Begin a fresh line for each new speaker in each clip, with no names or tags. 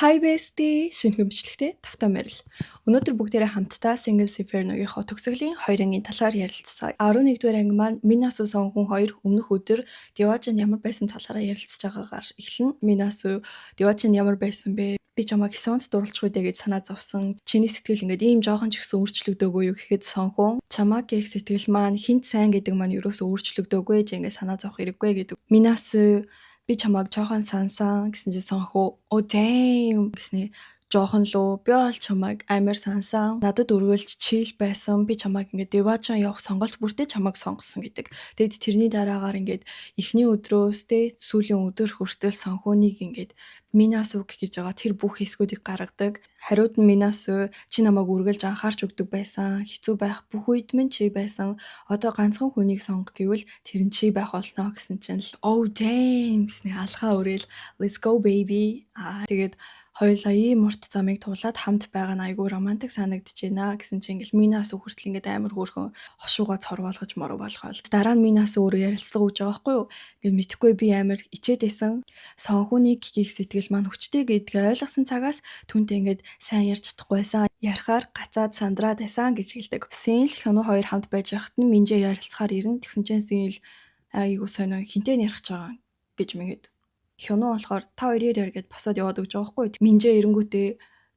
Hi bestie шинэ хөмчлөгтэй тавтаа мэрил. Өнөөдөр бүгдээрээ хамтдаа Single Inferno-гийнхоо төгсгөлийн 2 ангийн талаар ярилццгаая. 11-р анги маань Минасу Сонхун 2 өмнөх өдөр Деважин ямар байсан талаараа ярилцж байгаагаар эхэлнэ. Минасу Деважин ямар байсан бэ? Би чамайг Хисонд дурлах үедээ гэж санаа зовсон. Чиний сэтгэл ингээд ийм жоохон ч гэсэн өөрчлөгдөөгүй юу гэхэд Сонхун чамайг гэх сэтгэл маань хинт сайн гэдэг маань юусоо өөрчлөгдөөгүй гэж ингээд санаа зовох хэрэггүй гэдэг. Минасу би чамайг жоохон сансан гэсэн чинь Сонхоо oh damn гэснээр жоохон лөө би бол чамайг амар сансан. Надад өргөлж чийл байсан. Би чамайг ингээд Деважин явах сонголт бүртээ чамайг сонгосон гэдэг. Тэгэд тэрний дараагаар ингээд эхний өдрөөс тэ сүүлийн өдөр хүртэл Сонхоныг ингээд Минасу гэж байгаа тэр бүх хэсгүүдийг гаргадаг. Хариуд нь Минасу чи намайг үргэлж анхаарч өгдөг байсан. Хэцүү байх бүх үед минь чи байсан. Одоо ганцхан хүнийг сонгох гэвэл тэр нь чи байх болно гэсэн чинь л oh damn гэснээр алхаа өрөөл let's go baby. Тэгээд хоёулаа ийм урт замыг туулаад хамт байгаа нь айгүй романтик санагдаж байна гэсэн чинь ингээл Минасу хүртэл ингээд амар хөөрхөн хошуугаа цорвоолгож болгоол. Дараа нь Минасу өөрөө ярилцлага өгж байгаа байхгүй юу? Ингээд мэдхгүй би амар ичээд байсан. Сонхууны гих сэтгэл маань хүчтэй гэдгээ ойлгосон цагаас түүнтэй ингээд сайн ярьж чадахгүй байсан. Ярихаар гацаад сандраад байсан гэж хэлдэг. Синл Хёно хоёр хамт байж байхад нь Минжээ ярилцахаар ирэн тэгсэн чинь Синл айгүй сонио хинтээ ярих гэж байгаа гэж мэгэд. Хёно болохоор та хоёр яар гэд босоод яваад өгч байгаа байхгүй. Минжээ эрэнгүүтээ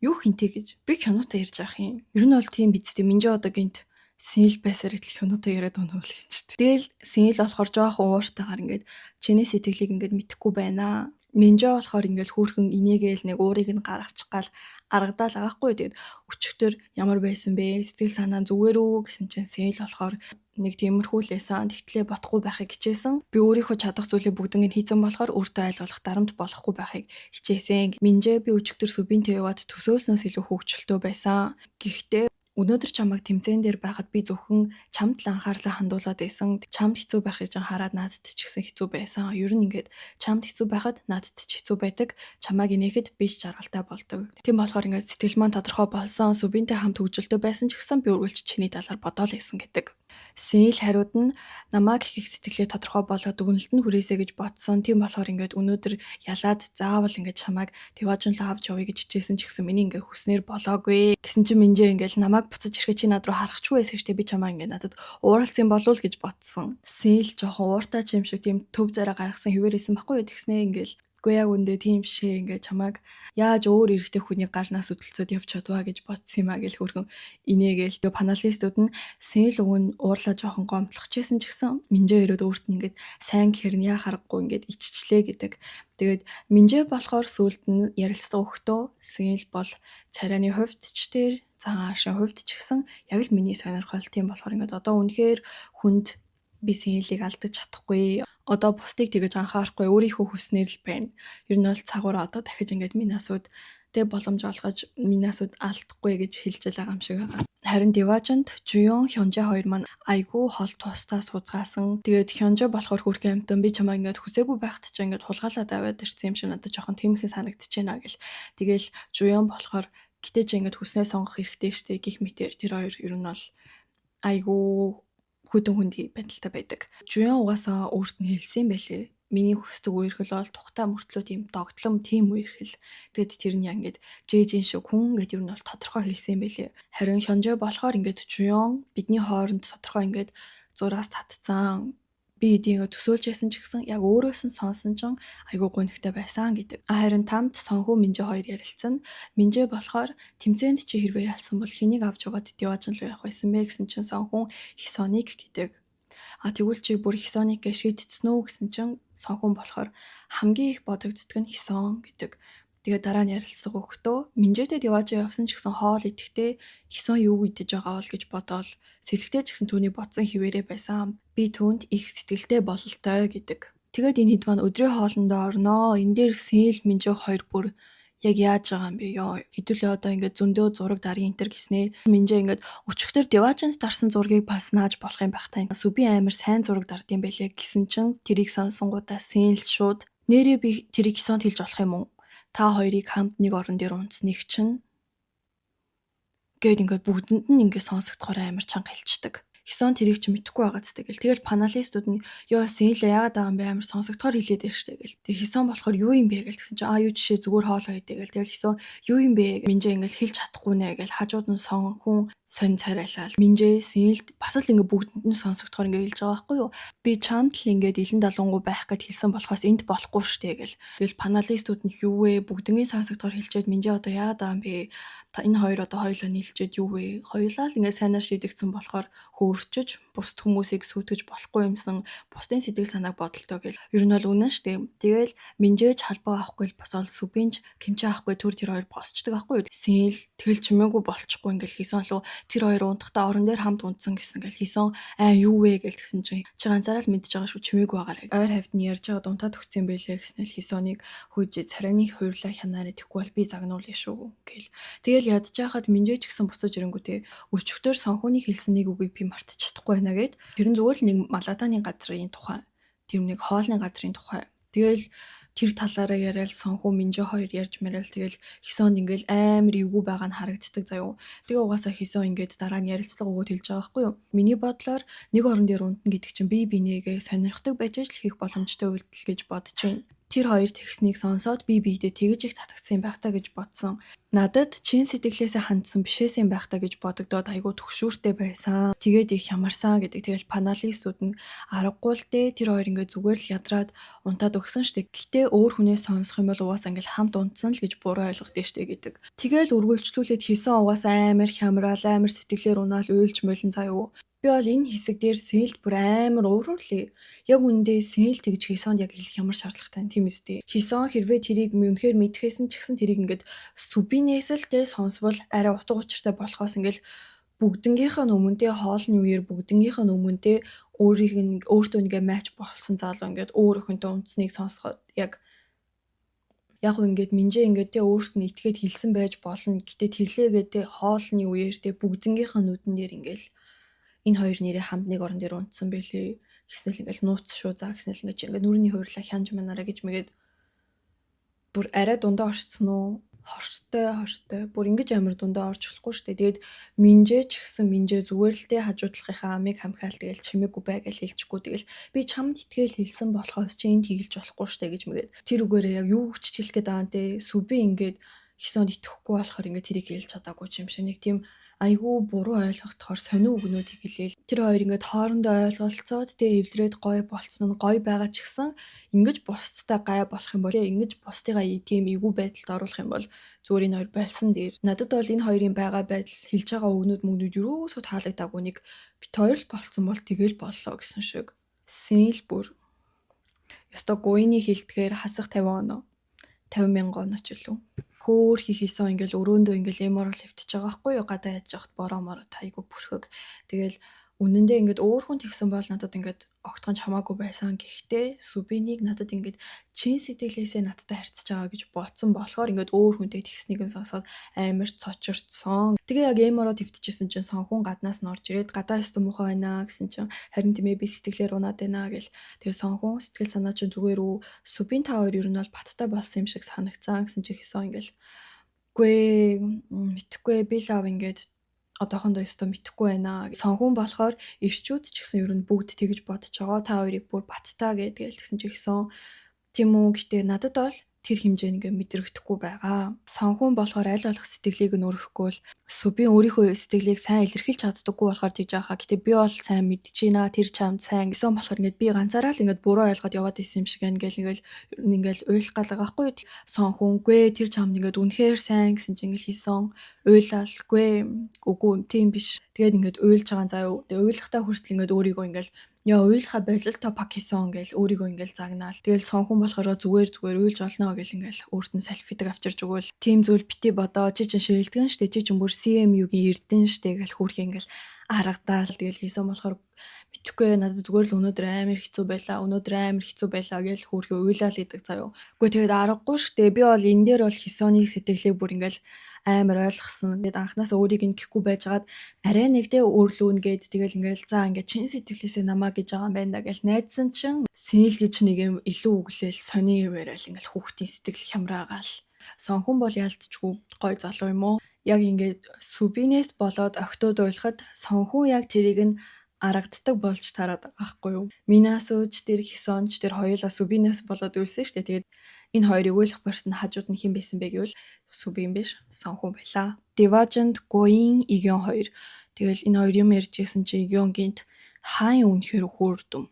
юу хинтээ гэж. Би Хёнотой ярьж авах юм. Ер нь бол тийм бидтэй Минжээ одоо гинт Синл байсаар идэл Хёнотой яриад өнөөл гэж. Тэгэл Синл болохоор жоохон ууртайгаар ингээд чиний сэтгэлийг ингээд мэдхгүй байна. Минжээ болохоор ингээд хөөрхөн инээгээл нэг уурыг нь гаргачих гал аргадаал агаахгүй. Тэгэд өчигдөр ямар байсан бэ? Сэтгэл санаа зүгээр үү гэсэн чинь Синл болохоор нэг тиймэрхүү лээсэн. Тэгтлээ бодохгүй байхыг хичээсэн. Би өөрийнхөө чадах зүйлээ бүгднийг хийцэн болохоор өөртөө айлуулах дарамт болохгүй байхыг хичээсэн. Минжээ би өчигдөр Сүбинтэй яваад төсөөлснөөс илүү хөвгчлөлтөө байсан. Гэхдээ өнөөдөр чамайг тэмцээн дээр байхад би зөвхөн чамд л анхаарлаа хандуулад байсан. Чамд хэцүү байхыг хараад надад ч гэсэн хэцүү байсан. Ер нь ингээд чамд хэцүү байхад надад ч хэцүү байдаг. Чамайг инээхэд би ч жаргалтай болдог. Тийм болохоор ингээд сэтгэл маань тодорхой болсон. Сүбинтэй хамт хөвгөлтөө байсан ч гэсэн би үргэлж чиний талаар бодоол байсан гэдэг. Синл хариуд нь намайг их сэтгэлээ тодорхой болоод өгнөлт нь хүрээсэй гэж бодсон. Тийм болохоор ингээд өнөөдөр ялаад заавал ингээд чамайг Деважин руу авч явъя гэж хичээсэн ч гэсэн миний ингээд хүснээр болоогүй. Гэсэн чинь Минжээ ингээд намайг буцаж ирэхэд чи над руу харахгүй байсан штэ би чамайг ингээд надад ууралсан болов гэж бодсон. Синл жоохон ууртай ч юм шиг тийм төв зараа гаргасан хിവэрсэн байхгүй юу тэгснээ ингээд үгүй яг үндэ тийм бишээ ингээд чамайг яаж өөр эрэгтэй хүний гарнаас хөдөлцөөд явж чадваа гэж бодсон юм а гэл хөргөн инээгээл тэгээ паналистууд нь Синл өгн уурлаа жоохон гомдлохчихсэн ч гэсэн Минжээ өрөөд өөрт нь ингээд сайн хэрнээ харахгүй ингээд иччлээ гэдэг. Тэгээд Минжээ болохоор сүулт нь ярилцлага өгөхдөө Синл бол царайны хувьд ч тэр цаашаа хувьд ч гэсэн яг л миний сонирхол тийм болохоор ингээд одоо үнэхээр хүнд би Синлийг алдаж чадахгүй. Одоо бусдыг тэгэж анхаарахгүй өөрийнхөө хүснээр л байна. Ер нь бол цагуур одоо дахиж ингээд Минасуд тэ боломж олгож Минасуд алдахгүй гэж хэлж байгаа юм шиг байгаа. Харин Деважинд Жуён Хёнжэ хоёр маань айгүй хол тусдаа сууцгаасан. Тэгээд Хёнжэ болохоор хөрхөн амтан би чамаа ингээд хүсээгүй байхад ч ингээд хулгайлаад аваад ирсэн юм шиг надад жоохон тэмхэн санагдчихэна гэл. Тэгээл Жуён болохоор гэтээ ч ингээд хүснээ сонгох хэрэгтэй штэ гих мэтэр тэр хоёр ер нь бол айгүй хүдэн хүнд байдалтай байдаг. Жуён угаасаа өөрт нь хэлсэн байлээ. Миний хүсдэг үерхэл бол тухтай мөртлөө тийм догтлом тийм үерхэл. Тэгэд тэр нь яг ингээд жээжин шиг хүн гэдэг ер нь бол тодорхой хэлсэн байлээ. Харин Хёнжэ болохоор ингээд Жуён бидний хооронд тодорхой ингээд зураас татцсан. Би эдийг төсөөлж яасан ч гэсэн яг өөрөөс нь сонсон ч айгүй гонхтой байсан гэдэг. Харин тамд Сонхуу Минжээ хоёр ярилцсан. Минжээ болохоор тэмцээнд чи хэрвээ ялсан бол хэнийг авч яваад Деважин руу явах байсан бэ гэсэн чинь Сонхуу Хисоник гэдэг. Тэгвэл чи бүр Хисоник гэж шийдчихсэн үү гэсэн чинь Сонхуу болохоор хамгийн их бодогддог нь Хисон гэдэг. Тэгээ дараа нь ярилцлага өгөхдөө Минжээтэй Деважин явсан ч гэсэн хоол идэхдээ Хисон юу идэж байгаа бол гэж бодоол сэлгтэй ч гэсэн түүний бодсон хിവэрэ байсан. Би түүнд их сэтгэлтэй бололтой гэдэг. Тэгээд энэ хэд маань өдрийн хоолндоо орноо. Энэ дээр Синл Минжээ хоёр бүр яг яаж байгаа юм бэ ёо. Хэдүүлээ одоо ингээд зөндөө зураг дарья энтер гэснээ. Минжээ ингээд өчигдөр Деважинд дарсан зургийг бас нааж болох юм байх таа. Сүби амар сайн зураг дардсан байлээ гэсэн чинь тэрийг сонсонгуудаа Синл шууд нэрээ би тэрийг Хисонд хэлж болох юм уу? Та хоёрыг хамт нэг орон дээр унтсныг чинь гээд ингээд бүгдэнд нь ингээд сонсогдохоор амар чанга хэлцдэг. Хисон тэрийг ч мэдэхгүй байгаа ч тэгэл. Тэгэл паналистууд нь ёо Синл яагаад байгаа юм бэ амар сонсогдохоор хэлээд байна штэ гэл. Тэг Хисон болохоор юу юм бэ гэл тэгсэн чинь юу жишээ зүгээр хоолоо идэ гэл. Тэгэл Хисон юу юм бэ Минжээ ингээл хэлж чадахгүй нэ гэл хажууд нь сонхон сонь царайлал. Минжээ Синлд бас л ингээ бүгдэнд нь сонсогдохоор ингээ хэлж байгаа байхгүй юу. Би чамд л ингээд илэн далангуу байх гэд хэлсэн болохоос энд болохгүй штэ гэл. Тэгэл паналистууд нь юу вэ бүгднийг сонсогдохоор хэлчихэд Минжээ одоо яагаад байгаа юм бэ? Энэ хоёр одоо хоёулаа нийлчихэд юу вэ? Хоёулаа л ингээ сайнаар шийдэгдсэн болохоор хөөрчөж бусд хүмүүсийг сүйтгэж болохгүй юмсан бусдын сэтгэл санааг бодолтой гэл. Ер нь бол үнэн штэ. Тэгэл Минжээж халбаа авахгүй л босоод Сүбинж кимчи авахгүй түр тэр хоёр босчдөг байхгүй юу. Синл тэгэл чимээгүй болчихгүй ингээл Хисон лу тэр хоёр унтахтаа орон дээр хамт унтсан гэсэн гэл Хисон юу вэ гэл тэгсэн чинь чи ганцаараа л мэдж байгаа шүү чимээгүй байгаарай. Ойр хавьд нь ярьж байгаа унтаад өгсөн юм байлээ гэснээр Хисоныг хүйж царайны хуйрлаа хянаарэ тэггүй бол би загнуулъя шүү гэл. Тэгэл ядж байхад Минжээж гисэн буцаж ирэнгүүтээ өчигдөр сонхооны хэлсэн нэг үгийг би мартаж чадахгүй байна гэд. Тэр нь зүгээр л нэг Малатаны газрын тухай. Тэр нэг хоолны газрын тухай. Тэгэл тэр талаараа яриад сонхоо Минжээ хоёр ярьж мэрэл тэгэл Хисонд ингээл амар эвгүй байгаа нь харагддаг заяо. Тэгээ угаасаа Хисон ингээд дараа нь ярилцлага өгөөд хэлж байгаа байхгүй юу. Миний бодлоор нэг орон дээр унтна гэдэг чинь бие бинийгээ сонирхдаг байж л хийх боломжтой үйлдэл гэж бодож байна. Тэр хоёр тэгснийг сонсоод би биедээ тэгж их татагдсан байх та гэж бодсон. Надад чин сэтгэлээсээ хандсан бишээсэн байх та гэж бодогдоод айгүй төгшүүртэй байсан. Тэгээд их ямарсан гэдэг. Тэгэл паналистууд нь аргагүй л дээ тэр хоёр ингээд зүгээр л ядраад унтаад өгсөн штэ. Гэтэ өөр хүнээс сонсох юм бол угаасаа ингээд хамт унтсан л гэж буруу ойлгодөө штэ гэдэг. Тэгэл үргэлжлүүлээд Хисон угаасаа амар хямраал амар сэтгэлээр унаал уйлж молин заяо. Би бол энэ хэсэг дээр Синлд бүр амар уурлээ. Яг үндэ Синл тэгж Хисонд яг хэлэх ямар шаардлагатай тийм үстэй. Хисон хэрвээ тэрийг үнэхээр мэдхэсэн ч гэсэн тэрийг ингээд Сүбинээс л тэ сонсвол арай утга учиртай болохоос ингээд бүгднгийнх нь өмнөдөө хоолны үеэр бүгднгийнх нь өмнөдөө өөртөө ингээ матч болсон залуу ингээд өөр өхөнтэй унтсныг сонсоход яг ингээд Минжээ ингээд тэ өөрт нь итгээд хэлсэн байж болно. Гэтэ тэглээгээ тэ хоолны үеэр тэ бүгднгийнх нь нүдэн дээр ингээл энэ хоёр нэрээ хамт нэг орон дээр унтсан байлээ. Гэснээр ингээл нууц шүү заа гэснээр ингээд нүрийн хуйрлаа хянж манараа гэж мэгээд бүр арай дундаа орцсон уу? Хортой. Бүр ингэж амар дундаа орж болохгүй штэ. Тэгээд Минжээ ч гэсэн Минжээ зүгээр л тэ хажуудлахынхаа амийг хамхаал тэгэл чимээгүй бай гэж хэлчихгүй. Тэгэл би чамд итгээл хэлсэн болохоос чи энд хийлж болохгүй штэ гэж мэгээд тэр үгээрээ яг юу ч хэлэх гээд байгаа нэ. Сүби ингээд Хисонд итгэхгүй болохоор ингээд тэрийг хэлж чадаагүй юм шиг нэг тийм айгүй буруу ойлгохдохоор сонио үгнүүдийг хэлээл. Тэр хоёр ингээд хоорондоо ойлголцоод тэгээ эвлрээд гоё болцсон нь гоё байгаа ч гэсэн ингэж бусдтай гай болох юм бол ингэж бусдыгаа тийм эвгүй байдалд оруулах юм бол зүгээр энэ хоёр болсон дээр. Надад бол энэ хоёрын байгаа байдал хэлж байгаа үгнүүд юусоо таалагдаагүй нэг бит хоёр л болцсон бол тэгэл боллоо гэсэн шиг. Синл бүр ёстой гуйны хилдгээр хасах 50 оноо 50,000 оноо ч үлээ. Хөөр хийхээсэн ингээл өрөөндөө ингээл эморол хөвтөж байгаа байхгүй юу гадаа яаж яхад бороомороо тайгу бүрхэг. Тэгэл үнэндээ ингээд өөр хүн тэгсэн бол надад ингээд огтгонч хамаагүй байсан. Гэхдээ Сүбинийг надад ингээд чин сэтгэлээсээ надтай харьцаж байгаа гэж бодсон болохоор ингээд өөр хүнтэй тэгснийг нь сонсоод амар цочирдсон. Тэгээ яг эмороо хөвтөжсэн чинь сонхун гаднаас нь орж ирээд гадаа ёстой муухай байна гэсэн чинь харин тиймээ би сэтгэлээр унаад байна гэл. Тэгээ сонхун сэтгэл санаа чинь зүгээр үү Сүбин та хоёр ер нь бол баттай болсон юм шиг санагцсан гэсэн чинь Хисон ингээл гүй мэдхгүй би лав ингээд одоохондоо ёстой мэдхгүй байна. Сонхун болохоор ирчүүд ч гэсэн ер нь бүгд тэгж бодож байгаа. Та хоёрыг бүр баттаа гэдгээл тэгсэн чи Хисон тийм үү гэтээ надад бол тэр хэмжээнийг мэдрэгдэхгүй байгаа. Сонхун болохоор аль болох сэтгэлийг нь өргөхгүй л Сүбин өөрийнхөө сэтгэлийг сайн илэрхийлж чаддаггүй болохоор тэгж байхаа. Гэтээ би бол сайн мэдчихэйна. Тэр чамд сайн гэсэн болохоор ингээд би ганцаараа л ингээд буруу ойлгоод яваад исэн юм шиг ингээл уйлах галгаа байхгүй. Сонхунгүй тэр чамд ингээд үнэхээр сайн гэсэн чинь ингээл Хисон уйлалгүй үгүй тийм биш. Тэгээд ингээд уйлж байгаа заяа. Тэгээд уйлахтаа хүртэл ингээд өөрийгөө ингээл яа уйлахаа болол та пак хийсэн гэл өөрийгөө ингээл загнаал. Тэгэл сонхон болохоор зүгээр уйлж олно гэл ингээл өөрт нь салфитаг авчирж өгөөл. Тим зүйл бити бодоо чи чин ширэлдгэн штэ чи чин бүр CMU-гийн эрдэн штэ гэл хүүрх ингээл аргадаал. Тэгэл хийсэн болохоор битгэхгүй надад зүгээр л өнөөдөр амар хэцүү байлаа гэл хүүрхээ уйлаал идэг заяа. Үгүй тэгээд аргагүй штэ би бол энэ дээр бол Хисоныг сэтгэлээ бүр ингээл амар ойлгосон. Ингээд анханасаа өөрийг нь гэхгүй байжгаад арай нэгдээ өөрлөөн гээд тэгэл ингээл за ингээд чин сэтгэлээсээ намаа гэж байгаа юм байна гэл найдсан чинь Синл гэж нэг юм илүү өглөөл сони юм яриад ингээл хүүхдийн сэтгэл хямраагаал. Сонхун бол яалтчгүй гой залуу юм уу? Яг ингээд Сүбинээс болоод октод уйлахад сонхун яг тэрийг нь аргаддаг болж тараад байгаа байхгүй юу. Минасууч тэр Хисонч тэр хоёулаа Субинаас болоод үлсэн шүү дээ. Тэгээд энэ хоёрыг өөлөх барьсан хажууд нь хэн байсан бэ гэвэл Субин биш, Сонхун байлаа. Деважинд Гоин Игён хоёр. Тэгэл энэ хоёр юм ярьжсэн чи Игён гинт хаан үнэхээр хөөрдөм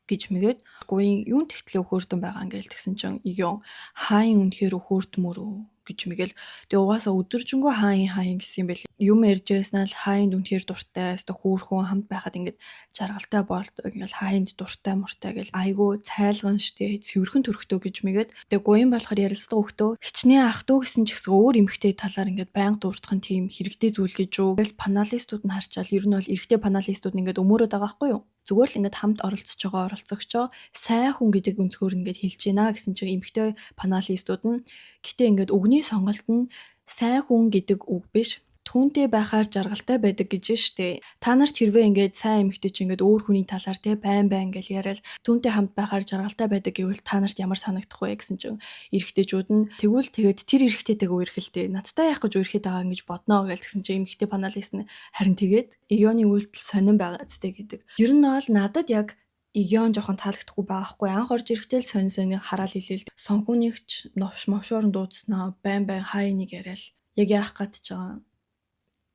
гэж мэгээд Гоин юун тэгтлээ хөөрдөм байгаа ингээл тэгсэн чинь Игён хаан үнэхээр хөөрдмөрөө гэж мэгээл тэгээ угаасаа өдөржингөө хаан гэсэн юм байл. Юм ярьжсэн л хаанд үнэхээр дуртай, өстө хөөрхөн хамт байхад ингээд жаргалтай болдог ингээл хаанд дуртай муртай гэл айгу цайлган штэ цэвэрхэн төрхтөө гэж мэгээд тэгээ Гоин болохоор ярилцдаг хөхтөө хичнээн ах トゥ гэсэн ч гэсэн өөр эмэгтэй талаар ингээд байнга дурдах нь тийм хэрэгтэй зүйл гэж юу. Тэгэл паналистууд нь харчаал ер нь бол эрэгтэй паналистууд нь ингээд өмөрөөд байгаа байхгүй юу. Зүгээр л ингээд хамт оролцож байгаа оролцогчоо сайн хүн гэдэг өнцгөр ингээд хэлж байна гэсэн чинь эмэгтэй паналистууд нь гэтээ ингээд үгний сонголт нь сайн хүн гэдэг үг биш. Түүнтэй байхаар жаргалтай байдаг гэж штэ. Та нарт хэрвээ ингээд сайн эмэгтэй чи ингээд өөр хүний талаар те байн гэж яриад түүнтэй хамт байхаар жаргалтай байдаг гэвэл та нарт ямар санагдах вэ гэсэн чинь эрэгтэйчүүд нь тэгвэл тэгээд тэр эрэгтэйтэйг үерхэлтэй надтай яах гэж үерхэд байгаа гэж бодноо гэсэн чинь эмэгтэй паналист нь харин тэгээд Игёны үйлдэл сонирн байгаа зү гэдэг. Ер нь бол надад яг Игён жоохон таалагдахгүй байгаа хгүй анх орж ирэхдээ л сонь хараал хэлээл сонхунийгч новшмовшоор дуудснаа байн хайныг яриад яг яах гэж байгаа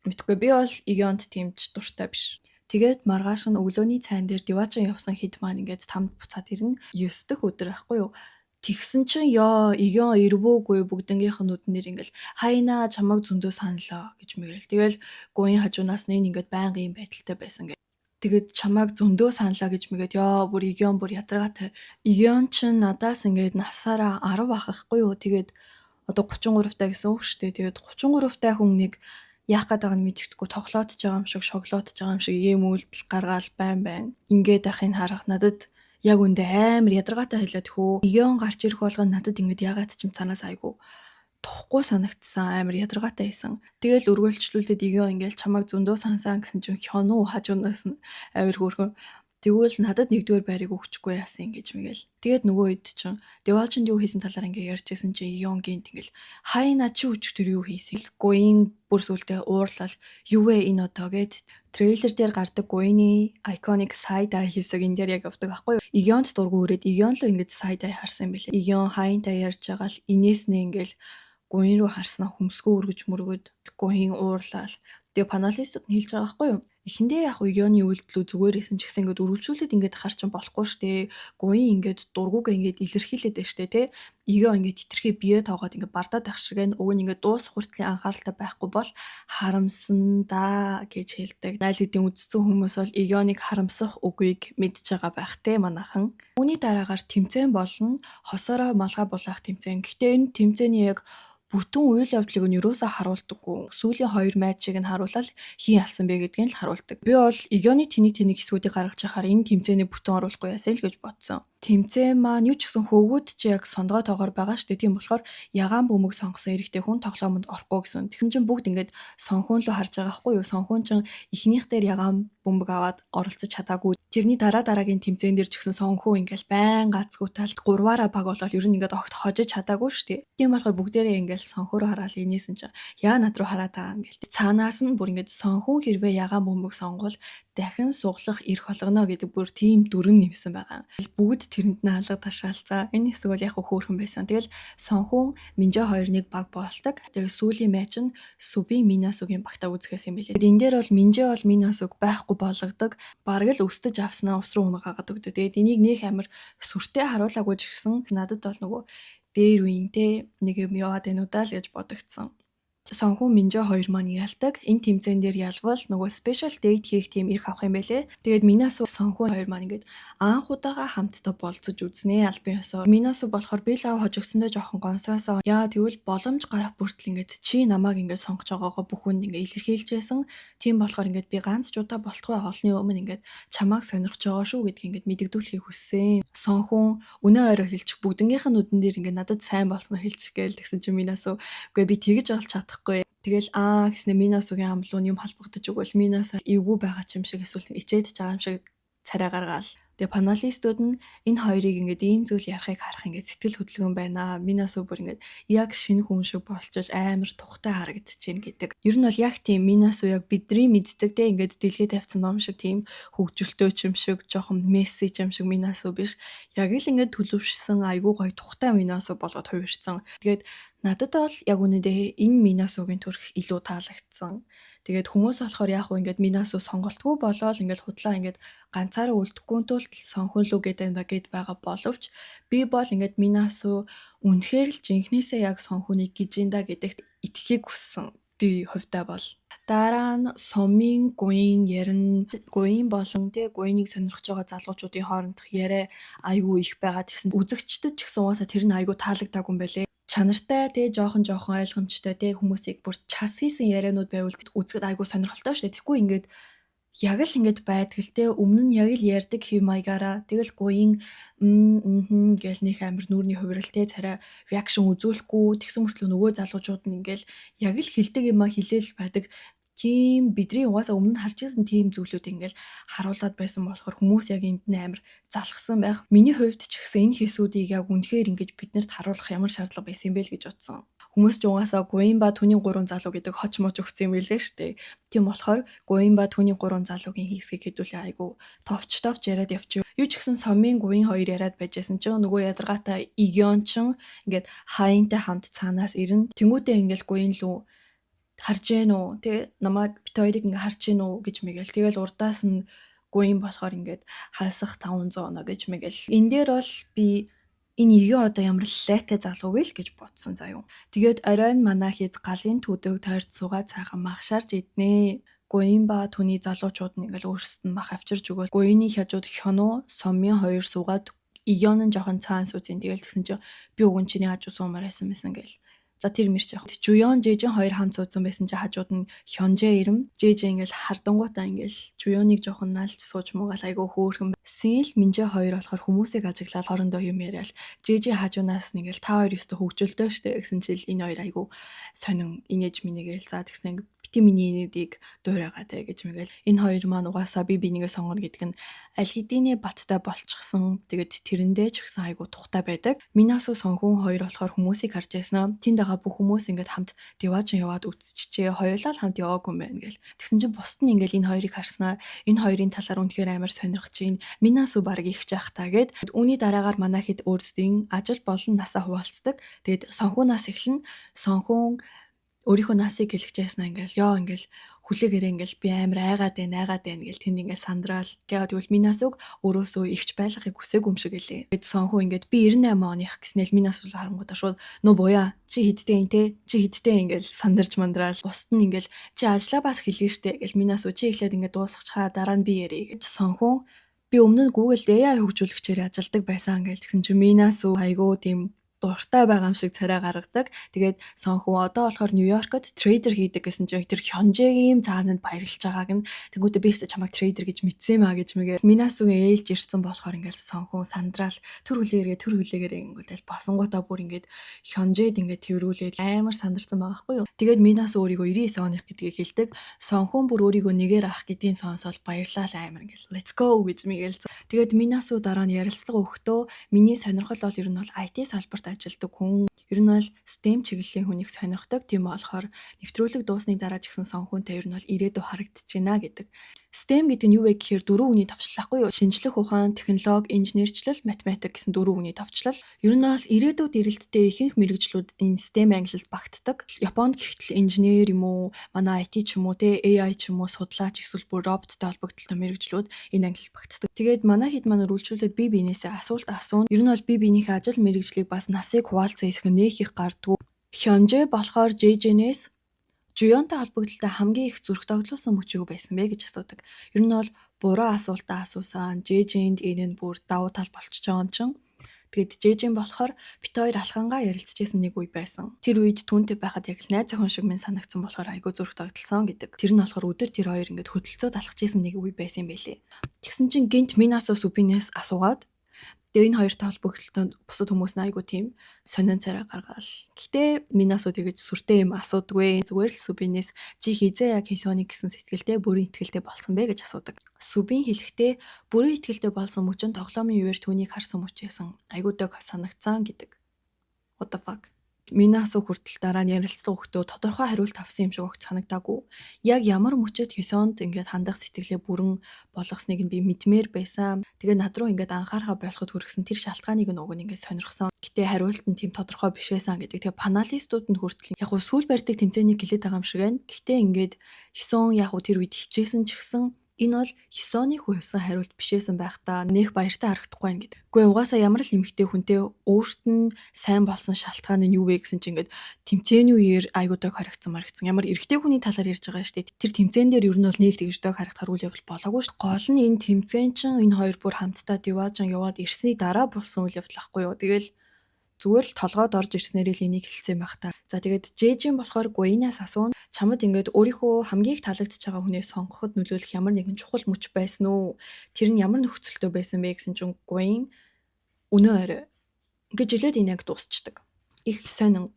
мэдгүй. Би бол Игёнд тиймч дуртай биш. Тэгээд маргааш нь өглөөний цайн дээр Деважин явсан хэд маань ингээд тамд буцаад ирнэ. 9 дэх өдөр ахгүй юу. Тэгсэн чинь ёо Игён ирвөөгүй бүгднгийнх нь нүднэр ингээл хайнаа чамаг зөндөө саналаа гэж мэгэл. Тэгэл Гоин хажуунаас нь ингээд байнгын байдалтай байсан гэх. Тэгээд чамаг зөндөө саналаа гэж мэгээд ёо бүр Игён бүр ядаргаатай. Игён ч надаас ингээд насаараа 10 ахахгүй юу. Тэгээд одоо 33 таа гэсэн үг шүү дээ. Тэгээд 33 таа хүн нэг яах гээд байгааг нь мэддэхгүй тоглоод ч байгаа юм шиг шоглоод ч байгаа юм шиг ийм үйлдэл гаргаал байн ингээд ахыг харах надад яг үндэ амар ядаргаатай хэлээд хөө Игён гарч ирэх болгоо надад ингээд ягаад ч юм цанаас айгу тухгүй санагдсан амар ядаргаатай байсан. Тэгэл өргөлчлүүлээд Игён ингээд чамайг зөндөө сансан гэсэн чинь хёнуу хажуунаас нь амар хөөрхөн. Тэгвэл надад нэгдүгээр байрыг өгчихгүй яасан ингэж мэгэл. Тэгээд нөгөө хэд чинь Деважинд юу хийсэн талаар ингээ ярьжсэн чи Игён гинт ингээл хайна чи өчтөр юу хийсэн. Гоин бүр сүлдээ уурлал юу вэ энэ одоо гэд трейлер дээр гардаг Гоины iconic side-eye хэсэг энэ дээр яг явдаг байхгүй юу. Игёнд дургу өрөөд Игён л ингэж side-eye харсан юм билээ. Игён хайнтай ярьж байгаа л инээснэ ингээл Гоин руу харснаа хөмсгөө өргөж мөргөд Гоин уурлал. Тэгээ паналистууд нь хэлж байгаа байхгүй юу. Эхэндээ яг Игёны үйлдэлүү зүгээрсэн ч гэсэн ингээд үргэлжлүүлээд ингээд хар чинь болохгүй штэ. Гоин ингээд дургуугаа ингээд илэрхийлээд байна штэ тий. Игён ингээд хитрхи бие тоогоод ингээд бардаад байх шиг энэ уг нь ингээд дуус хүртлийн анхааралтай байхгүй бол харамсан да гэж хэлдэг. Найл хэдийн үдцсэн хүмүүс бол Игёныг харамсах үгийг мэдж байгаа байх тий манайхан. Үүний дараагаар тэмцээн болно. Хосороо малгай булаах тэмцээн. Гэхдээ энэ тэмцээний яг бүтэн үйл явдлыг нь юусаа харуулдаггүй. Сүүлийн 2 матчийг нь харуулаад хин алсан бэ гэдгийг л харуулдаг. Би бол Игёны тэнийг хэсгүүдийг гаргаж яхаар энэ тэмцээний бүтэн оруулахгүй яасаа л гэж бодсон. Тэмцээн маань юу ч гэсэн хөвгүүд чи яг сондгой тоогоор байгаа шүү дээ. Тийм болохоор ягаан бөмбөг сонгосон эрэгтэй хүн тоглоомонд орохгүй гэсэн. Тэгсэн чинь бүгд ингээд сонхуун руу харж байгаа хгүй юу. Сонхуун чинь эхнийх дээр ягаан бөмбөг аваад оролцож чадаагүй. Тэрний дараагийн тэмцээн дээр ч гэсэн сонхуун ингээл байн гацгуутал 3-аараа баг болол ер нь ингээд огт хожиж чадаагүй шүү дээ. Тийм болохоор бүгдээрээ ингээл сонхуу руу хараад инээсэн чинь яа над руу хараад байгаа ингээл. Цаанаас нь бүр ингээд сонхуун хэрвээ ягаан бөмбөг сонгол дахин суглах эрх олгоно гэдэг бүр тийм дүрм нэмсэн байгаа. Бүгд тэрэнд нь алга ташаалцаа. Энэ хэсэг бол яг хөөрхөн байсан. Тэгэл сонхуун Минжа 2-1 баг болдог. Тэгээ сүүлийн матч нь Сүби Минасугийн багтаа үзэхээс юм билээ. Энэ дээр бол Минжа бол Минасуг байхгүй болгодог. Бараг л өстөж авснаа ус руу унгаад өгдөг. Тэгээд энийг нөх амир сүртэй харуулаагүй ч гэсэн надад бол нөгөө дээр үеинтэй нэг юм яваад байна уу даа л гэж бодогдсон. Сонхун Минжа 2 маань ялдаг. Энэ тэмцээн дээр ялвал нөгөө special date хийх тийм эрх авах юм байлээ. Тэгээд Минасу Сонхун 2 маань ингээд анх удаага хамтдаа болцож үзнэ албан ёсоор. Минасу болохоор би лав хожигдсондоо жоохон гонсоосоо. Яа тэгвэл боломж гарах бүртэл ингээд чи намайг ингээд сонгож байгаагаа бүх хүнд ингээд илэрхийлж байсан. Тийм болохоор ингээд би ганц ч удаа болтгой олны өмнө ингээд чамааг сонирхож байгаа шүү гэдгийг ингээд мэдэгдүүлэхийг хүссэн. Сонхун өнөө орой хэлчих бүгднгийнх нь нүдэн дээр ингээд надад сайн болсноо хэлчих гээл тэгсэн чи Минасу үгүй би тэгж олж чадах. Тэгэл гэснэ Минасугийн амлуун юм халбагдаж өгвөл Минаса эвгүй байгаа ч юм шиг эсвэл ичээд ч байгаа юм шиг царай гаргаал Тэгээ паналистууд нь энэ хоёрыг ингээд ийм зүйл ярихыг харах ингээд сэтгэл хөдлөгөн байна. Минасу бүр ингээд яг шинэ хүн шиг болчож амар тухтай харагдаж байна гэдэг. Ер нь бол яг тийм Минасу яг бидний мэддэг те ингээд дэлгээ тавьсан ном шиг тийм хөгжилтэй ч юм шиг жоохон мессеж юм шиг Минасу биш. Яг л ингээд төлөвшсөн айгүй гоё тухтай Минасу болоод хувирсан. Тэгээд надад бол яг үнэндээ энэ Минасугийн төрх илүү таалагдсан. Тэгээд хүмүүс болохоор яг уу ингээд Минасу сонголтгүй болоод ингээд худлаа ингээд ганцаараа үлдэхгүй тулд сонхолоо гэдэг байгаа боловч би бол ингээд Минасу үнэхээр л жинхнээсээ яг сонхоныг гэж инда гэдэгт итгэхийг хүссэн. Би хувьдаа бол дараа нь сумын гуйн ярин гуйн болон гуйныг сонирхож байгаа залуучуудын хоорондох яриа айгүй их байгаа гэсэн үзэгчдэд ч гэсэн угаасаа тэр нь айгүй таалагдаагүй юм байлээ. Чанартай жоохон ойлгомжтой хүмүүсийг бүр час хийсэн ярианууд байвал үзэхэд айгүй сонирхолтой шүү дээ. Тэгэхгүй ингээд яг л ингээд байдаг л өмнө нь яг л ярьдаг хэв маягаараа тэгэл гуйн гэл нэг амир нүрийн хувирал царай реакшн үзүүлэхгүй тэгсэн мөртлөө нөгөө залуучууд нь ингээл яг л хэлдэг юмаа хэлээл байдаг. Тийм бидний угаасаа өмнө нь харж ирсэн тийм зүйлүүд ингээл харуулад байсан болохоор хүмүүс яг энд нь амар залхсан байх. Миний хувьд ч гэсэн энэ хэсүүдийг яг үнэхээр ингэж биднэрт харуулах ямар шаардлага байсан юм бэ л гэж бодсон. Хүмүүс ч угаасаа Гуйнба түүний 3 залуу гэдэг хоч мож өгсөн юм билээ шүү дээ. Тийм болохоор Гуйнба түүний 3 залуугийн хийсгийг хэдүүлээ айгу товч яриад явчих. Юу ч гэсэн Сомын Гуйн хоёр яриад байжсэн чинь нөгөө язаргаатай Игён чин ингээд Хаянтай хамт цаанаас ирэн тэнгуүтээ ингээл Гуйн лүү харж гэнэ үү тий намайг бит хоёрыг ингээ харж гэнэ үү гэж мэгэл тэгэл урдаас нь Гуйн болохоор ингээд хаасах 500 оноо гэж мэгэл энэ дээр бол би энэ игээ одоо ямар лайтай залуу вэ л гэж бодсон заа юу. Тэгээд оройн манайхид галын төдөг тойрч суугаад цаахан магшаарч иднэ. Гуйнба түүний залуучууд нь ингээл өөрсдөд нь мах авчирж өгөөл. Гуйны хажууд Хёно, Сомын хоёр суугаад Игён нь жоохон цаан сууцэн тэгэл тэгсэн чинь би уг нь чиний хажуу суумаар байсан гэл. За тэр мэрч яг. Жуён Жэжин хоёр хамт суудсан байсан чи хажууд нь Хёнжэ ирэм. Жэжэ ингээл хардангуудаа ингээл Жуёныг жоохон наалж сууж муугаал айгу хөөрхөн. Сэл Минжэ хоёр болохоор хүмүүсийг ажиглаад хоорондоо юм яриад Жэжи хажуунаас ингээл та хоёр өстө хөгжөлтэй штэ гэсэн чил энэ хоёр айгу сонин инээж минийгээл за тэгсэн бити миний нэдийг дуурайгаа гэж мэгэл энэ хоёр маань угаасаа би бинийгээ сонгоно гэдэг нь аль хэдийнэ баттай болчихсон. Тэгээд тэрэндээ ч гэсэн айгу тухтай байдаг. Минасу сонхун хоёр болохоор хүмүүсийг харж яснаа. Тэнд байгаа бүх хүмүүс ингээд хамт Деважин яваад үтсчихээ. Хоёулаа л хамт яваагүй юм байна гэл. Тэгсэн чинь бусд нь ингээл энэ хоёрыг харснаа. Энэ хоёрын талаар үнэхээр амар сонирхож байна. Минасу баг их жаах та гэд. Үүний дараагаар манайхид өөрсдийн ажил болон насаа хуваалцдаг. Тэгээд сонхунаас эхлэн сонхун өөрийнхөө насыг хэлж яснаа ингээл ингээл хүлээгээрээ ингээл би амар айгаад байна гэл тэнд ингээл сандраал. Тэгээд тэгвэл Минасуг өөрөөсөө ихч байлгахыг хүсээгүй юм шиг гэлээ. Тэгэд сонхуу ингээд би 98 оных гэснээр Минасу харангуудаа шууд нөө буяа чи хидтэй ин те чи хидтэй ингээл сандарч мандраал. Бусд нь ингээл чи ажлаа бас хэлнэ штэ гэл Минасу чи эхлээд ингээд дуусчихаа дараа нь би ярий гэж сонхуу би өмнө нь Google AI хөгжүүлэгчээр ажилладаг байсан гэл тэгсэн чи Минасу айгуу тийм дуртай байгаа юм шиг царай гаргадаг. Тэгээд сонхоо одоо болохоор Нью-Йоркод трейдер хийдэг гэсэн чинь тэр Хёнжэгийн цаанад баярлж байгааг нь тэнгуүтэ би ч чамайг трейдер гэж мэдсэн маа гэж мэгээ. Минасугийн ээлж ирсэн болохоор ингээл сонхоо сандраал төр хүлээгээрээ ингээл босонгуудаа бүр ингээд Хёнжэд ингээд тэрврүүлээд амар сандарсан байгаа байхгүй юу. Тэгээд Минасу өөрийгөө 99 оных гэдгийг хэлдэг. Сонхоо бүр өөрийгөө нэгээр авах гэдгийг сонсоод баярлал амар ингээл let's go гэж мэгээл. Тэгээд Минасу дараа нь ярилцлага өгөхдөө миний сонирхол бол ер нь бол IT салбарт ажилдаг хүн. Ер нь бол STEM чиглэлийн хүнийг сонирхдаг. Тийм болохоор нэвтрүүлэг дуусны дараа ч гэсэн сонхунтай ер нь бол ирээдүй харагдаж байна гэдэг. STEM гэдэг нь юу вэ гэхээр 4 үгний товчлолгүй юу? Шинжлэх ухаан, технологи, инженерчлэл, математик гэсэн 4 үгний товчлол. Ер нь бол ирээдүйд эрэлттэй ихэнх мэрэгжлүүд энэ STEM ангилалд багтдаг. Японд гэхтэл инженер юм уу, манай IT ч юм уу, AI ч юм уу, судлаач эсвэл бүр роботтой холбогдолтой мэрэгжлүүд энэ ангилалд багтдаг. Тэгээд манай хэд маань үргэлжлүүлээд бие биенээсээ асуулт асуун. Ер нь бол бие биенийхээ ажил мэрэгжлийг бас насыг хуваалцсан хэсэг нээх их гардгүй. Хёнжэ болохоор JJ-нээс Жуёнтой холбогдлолтой хамгийн их зүрх тоглуулсан мөч юу байсан бэ гэж асуудаг. Ер нь бол буруу асуултаа асуусан. JJ-нд энэ нь бүр давуу тал болчихж байгаа юм чин. Тэгэд JJ болохоор бит хоёр алхангаа ярилцчихсэн нэг үе байсан. Тэр үед түүнтэй байхад яг л найз охин шиг минь санагдсан болохоор айгүй зүрх тогтолсон гэдэг. Тэр нь болохоор өдөр тэр хоёр ингээд хөдөлцөөд алхажсэн нэг үе байсан юм байлээ. Тэгсэн чинь гинт Минасу Супинээс асуугаад Тэгээ энэ хоёртой холбогдлолтой бусад хүмүүс нь айгу тийм сонин царай гаргаал. Гэтэ Минасу тэгэж сүртэй юм асуудаггүй. Зүгээр л Субинээс чи хизээ яг Хисоны гэсэн сэтгэлтэй бүрийн итгэлтэй болсон бэ гэж асуудаг. Субин хэлэхдээ бүрийн итгэлтэй болсон мөчн тоглоомын үеэр түүнийг харсан мөчөөсөн. Айгу дог санагцсан гэдэг. What the fuck? Минасу хүртэл дараа нь ярилцлага өгтөө тодорхой хариулт авсан юм шиг огт санагдаагүй. Яг ямар мөчөд Хисонд ингээд хандах сэтгэлээ бүрэн болгосныг нь би мэдмээр байсан. Тэгээ над руу ингээд анхаарахаа болоход хүргэсэн тэр шалтгааныг нь уг нь ингээд сонирхсон. Гэтэ хариулт нь тийм тодорхой бишээсэн гэдэг. Тэгээ паналистууд нь хүртэл яг сүүл барьдаг тэмцээнийг гэлээд байгаа юм шиг байна. Гэхдээ ингээд Хисон яг тэр үед хичээсэн ч гэсэн энэ бол Хисоны хүссэн хариулт бишээсэн байх та нэх баяртай харагдахгүй байна гэдэг. Гэхдээ угаасаа ямар л эмэгтэй хүнтэй өөрт нь сайн болсон шалтгаан нь юу вэ гэсэн чинь ингээд тэмцээний үеэр айгуудаг харагдсан. Ямар эрэгтэй хүний талаар ярьж байгаа шүү дээ. Тэр тэмцээн дээр ер нь бол нэг тэгж дог харагдахар үйл явдал болоогүй шүү. Гол нь энэ тэмцээн чинь энэ хоёр бүр хамтдаа Диважин яваад ирсний дараа болсон үйл явдал ахгүй юу. Тэгэл зүгээр л толгойд орж ирснээр л энийг хэлсэн байх та. За тэгээд Жэжин болохоор Гуинаас асуун чамд ингээд өөрийнхөө хамгийн их таалагдж байгаа хүнээ сонгоход нөлөөлөх ямар нэгэн чухал мөч байсан уу? Тэр нь ямар нөхцөлтэй байсан бэ гэсэн чинь Гуин өнөө орой ингээд жилээд энэ яг дуусчдаг. Их сонин.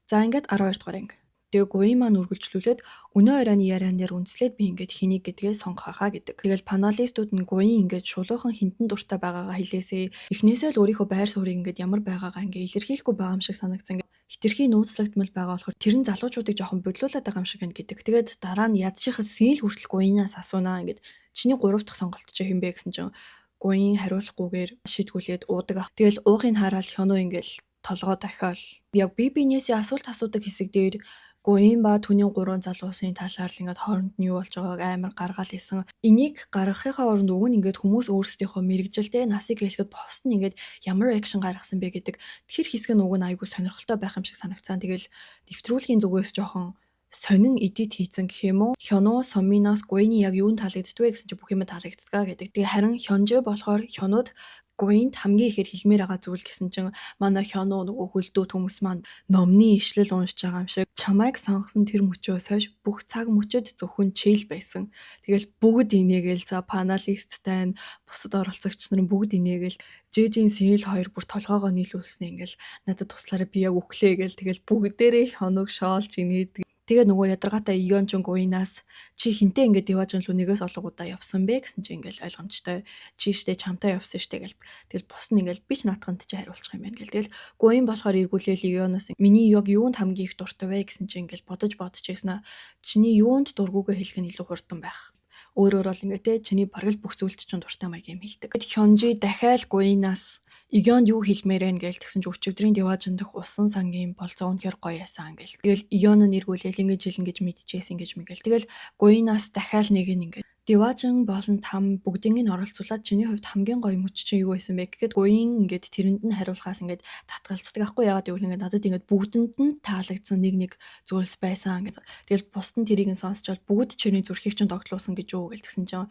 За ингээд 12 дугаар анги. Тэгээ Гуин маань үргэлжлүүлээд өнөө оройн яриан дээр үндэслээд би ингээд хэнийг гэдгээ сонгохаа гэдэг. Тэгэл паналистууд нь Гуин ингээд шулуухан хинтэн дуртай байгаагаа хэлээсэй. Эхнээсээ л өөрийнхөө байр суурийг ингээд ямар байгаагаа ингээд илэрхийлэхгүй байгаа юм шиг санагдсан. Хитрхи нууцлагдмал байгаа болохоор тэр нь залуучуудыг жоохон бодлуулад байгаа юм шиг байна гэдэг. Тэгээд дараа нь ядчихад сийл хүртэл Гуинаас асуунаа ингээд чиний 3 дахь сонголт чи хэн бэ гэсэн чинь Гуин хариулахгүйгээр шийдгүүлээд уудаг. Тэгэл уухыг хараад Хёно ингээд толгоо дахиал яг бибинээсээ асуулт асуудаг хэсэг дээр Гуин ба түүний 3 залуусын талаар л ингээд хооронд нь юу болж байгааг амар гаргаал хийсэн. Энийг гаргахынхаа оронд уг нь ингээд хүмүүс өөрсдийнхөө мэрэгжилтэй насыг хэлэхэд пост нь ингээд ямар акшн гаргасан бэ гэдэг тэр хэсэг нь уг нь айгүй сонирхолтой байх юм шиг санагцсан. Тэгэл нэвтрүүлгийн зүгээс жоохон сонин эдит хийцэн гэх юм уу. Хёно Соминоос Гуины яг юунд таалагддвэ гэсэн чи бүх юм таалагддаг гэдэг. Тэгээ харин Хёнжэ болохоор Хёнод Гуинд хамгийн ихээр хэлмээр байгаа зүйл гэсэн чинь манай Хёно нөгөө хөлдөө хүмүүс маань номны ишлэл уншиж байгаа юм шиг чамайг сонгосон тэр мөчөөс хойш бүх цаг мөчөд зөвхөн чийл байсан. Тэгэл бүгд инээгээл за паналисттай бусад оролцогч нар бүгд инээгээл Жэжин Сэл хоёр бүр толгоогоо нийлүүлснэ ингээл надад туслаараа би яг өглөө гээл тэгэл бүгдээрээ Хёног шоолж инээдэг. Тэгээ нөгөө ядаргаатай Ионжон Гуинаас чи хинтээ ингээд Диважин руу нэгээс олон удаа явсан бэ гэсэн чи ингээл ойлгомжтой чи штэ чамтай явсан штэ гэл. Тэгэл бус нь ингээл би ч наатганд чи хариулчих юм байна гэл. Тэгэл Гуин болохоор эргүүлээл Ионоос миний яг юунд хамгийн их дуртай вэ гэсэн чи ингээл бодож ийсэн аа чиний юунд дургүйгээ хэлэх нь илүү хурдан байх. Өөрөөр бол ингээд те чиний бараг л бүх зүйлд чинь дуртай маяг юм хэлдэг. Тэгэд Хёнжи дахиад Гуинаас Ионд юу хэлмээр байна гээл тэгсэн чи өчигдрийн Диважин дэх усан сангийн болцоо үнэхээр гоё яасан гээл. Тэгэл Ион нь эргүүлээл ингэж хэлэн гэж мэдчихсэн гэж мэгэл. Тэгэл Гуинаас дахиад нэг нь ингээд Диважин болон там бүгдийг нь оролцуулаад чиний хувьд хамгийн гоё мөч чи юу байсан бэ гэхэд Гуин ингээд тэрэнд нь хариулахаас ингээд татгалцдаг аахгүй яагаад гэвэл ингээд надад ингээд бүгдэнд нь таалагдсан нэг зүйлс байсан гэж. Тэгэл бусд нь тэрийг нь сонсчоод бүгд чиний зүрхийг чинь тогтлуулсан гэж юу гээл тэгсэн чинь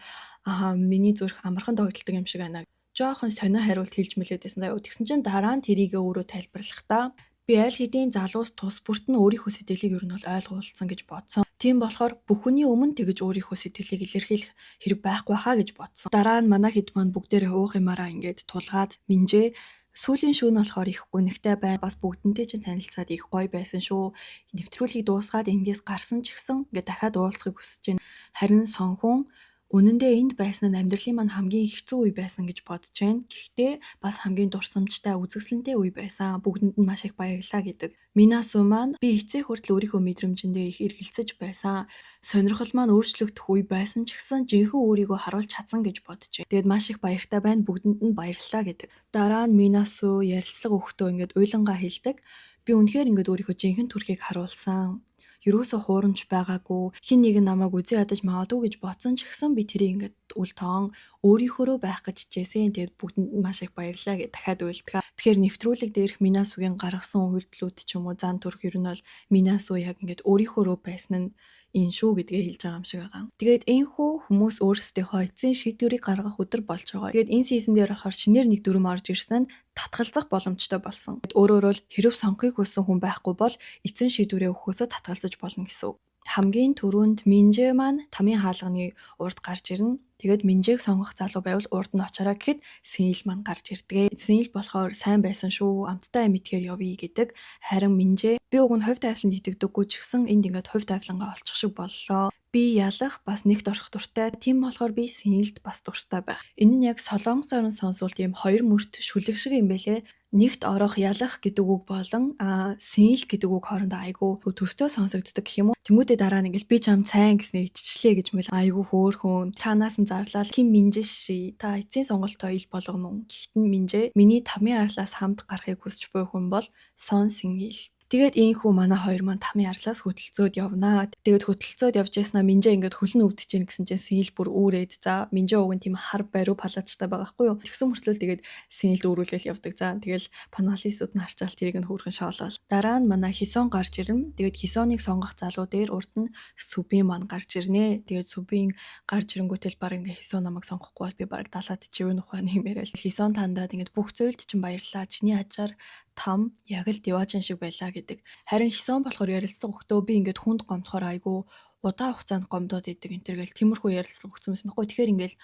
миний зүрх амархан тогтолдог юм шиг байна. Жохон сонио хариулт хэлж мэлээдсэн заяа. Тэгсэн чинь дараа нь тэрийг өөрөө тайлбарлахдаа би аль хэдийн залуус тус бүрт нь өөрийнхөө сэтгэлийг ер нь бол ойлгуулсан гэж бодсон. Тийм болохоор бүхний өмнө тэгэж өөрийнхөө сэтгэлийг илэрхийлэх хэрэг байхгүй хаа гэж бодсон. Дараа нь манай хэд маань бүгдээрээ уух юмараа ингээд тулгаад минжээ. Сүүлийн шүүн болохоор их гүнхтэй байна. Бас бүгдэнтэй чинь танилцаад их гоё байсан шүү. Нэвтрүүлгийг дуусгаад эндээс гарсан ч гэсэн ингээд дахиад уулзахыг хүсэж байна. Харин сонхон үнэн дээр энд байсан нь амьдралын маань хамгийн хэцүү үе байсан гэж бодож байна. Гэхдээ бас хамгийн дурсамжтай үзэсгэлэнтэй үе байсан. Бүгдэнд нь маш их баярлалаа гэдэг. Минасу маань би эцэг хүртэл өөрийнхөө мэдрэмжэндээ их эргэлзэж байсан. Сонирхол маань өөрчлөгдөх үе байсан ч гэсэн жинхэнэ өөрийгөө харуулж чадсан гэж бодож байна. Тэгэд маш их баяртай байна. Бүгдэнд нь баярлалаа гэдэг. Дараа нь Минасу ярилцлага өгөхдөө ингээд уйлангаа хэлдэг. Би үнэхээр ингээд өөрийнхөө жинхэнэ төрхийг харуулсан. Юусоо хуурамч байгаагүй хин нэг намайг үзий ядаж магадгүй гэж бодсон ч гэсэн би тэрийг ингээд үл тоон өөрийнхөөрөө байх гэж хичээсэн. Тэгээд бүгдэнд нь маш их баярлалаа гэж дахиад уйлдгаа. Тэгэхээр нэвтрүүлэг дээрх Минасугийн гаргасан үйлдэлүүд ч юм уу зан төрх ер нь бол Минасу яг ингээд өөрийнхөөрөө байсан нь энэ шүү гэдгээ хэлж байгаа юм шиг байгаа. Тэгээд энэхүү хүмүүс өөрсдийнхөө эцсийн шийдвэрийг гаргах өдөр болж байгаа. Тэгээд энэ сизон дээр болохоор шинээр нэг дүрм орж ирсэн нь татгалзах боломжтой болсон. Өөрөөр бол хэрв сонгохыг хүссэн хүн байхгүй бол эцсийн шийдвэрээ өгөхөөсөө татгалзаж болно гэсэн үг. Хамгийн түрүүнд Минжэ маань тамийн хаалганы урд гарч ирнэ. Тэгээд Минжээг сонгох залуу байвал урд нь очоорой гэхэд Сэнил маань гарч ирдэг. Сэнил болохоор сайн байсан шүү, амттай мэдгээр явъя гэдэг. Харин Минжээ би уг нь хувь тавиланд итгэдэггүй ч гэсэн энд ингээд хувь тавилангаа олчих шиг боллоо. Би ялах бас нэгт орох дуртай. Тийм болохоор би Сэнилд бас дуртай байх. Энэ нь яг Солонгос орн сонсвол тийм хоёр мөрт шүлэг шиг юм байлээ. Нэгт орох ялах гэдэг үг болон Сэнил гэдэг үг хоорондоо айгүй төстөө сонсогддог гэх юм уу. Тэнгүүдээ дараа нь ингээл би чам сайн гэснээр иччлээ гэж мэл айгүй хөөхөн цаанаас нь зарлал Ким Минжэ ши та эцсийн сонголтоо ил болгоно. Гэхдээ Минжэ миний тамийн арлаас хамт гарахыг хүсч буй хүн бол Сон Сэнил. Тэгээд ийхүү манай хоёр маань тамийн арлаас хөтөлцөөд явнаа. Тэгээд хөтөлцөөд явж яснаа Минжэ ингээд хөлн өвдөж гин гэсэн чинь Сэнил бүр үүрээд за Минжэ уг нь тийм хар бариу палачтай байгаа байхгүй юу. Тэгсэн мөртлөө тэгээд Сэнилд өөрүүлгээл явдаг. За тэгэл паналисууд нь харчаал тэрийг нь хөөрхөн шоолол. Дараа нь манай Хисон гарч ирнэ. Тэгээд Хисоныг сонгох залуу дээр урд нь Сүбин маань гарч ирнэ. Тэгээд Сүбин гарч ирэнгүүтэл баг ингээд Хисон намайг сонгохгүй бол би баг далаад чивэн ухааны юм яриад. Хисон тандаад ингээд бүх зүйлд чинь баярлаа. Чиний ачаар там яг л Деважин шиг байлаа гэдэг. Харин Хисон болохоор ярилцлага өгтөө би ингээд хүнд гомдохоор айгүй удаан хугацаанд гомдоод идэг энэ төр гэл тиймэрхүү ярилцлага өгсөн байсан байхгүй. Тэгэхээр ингээд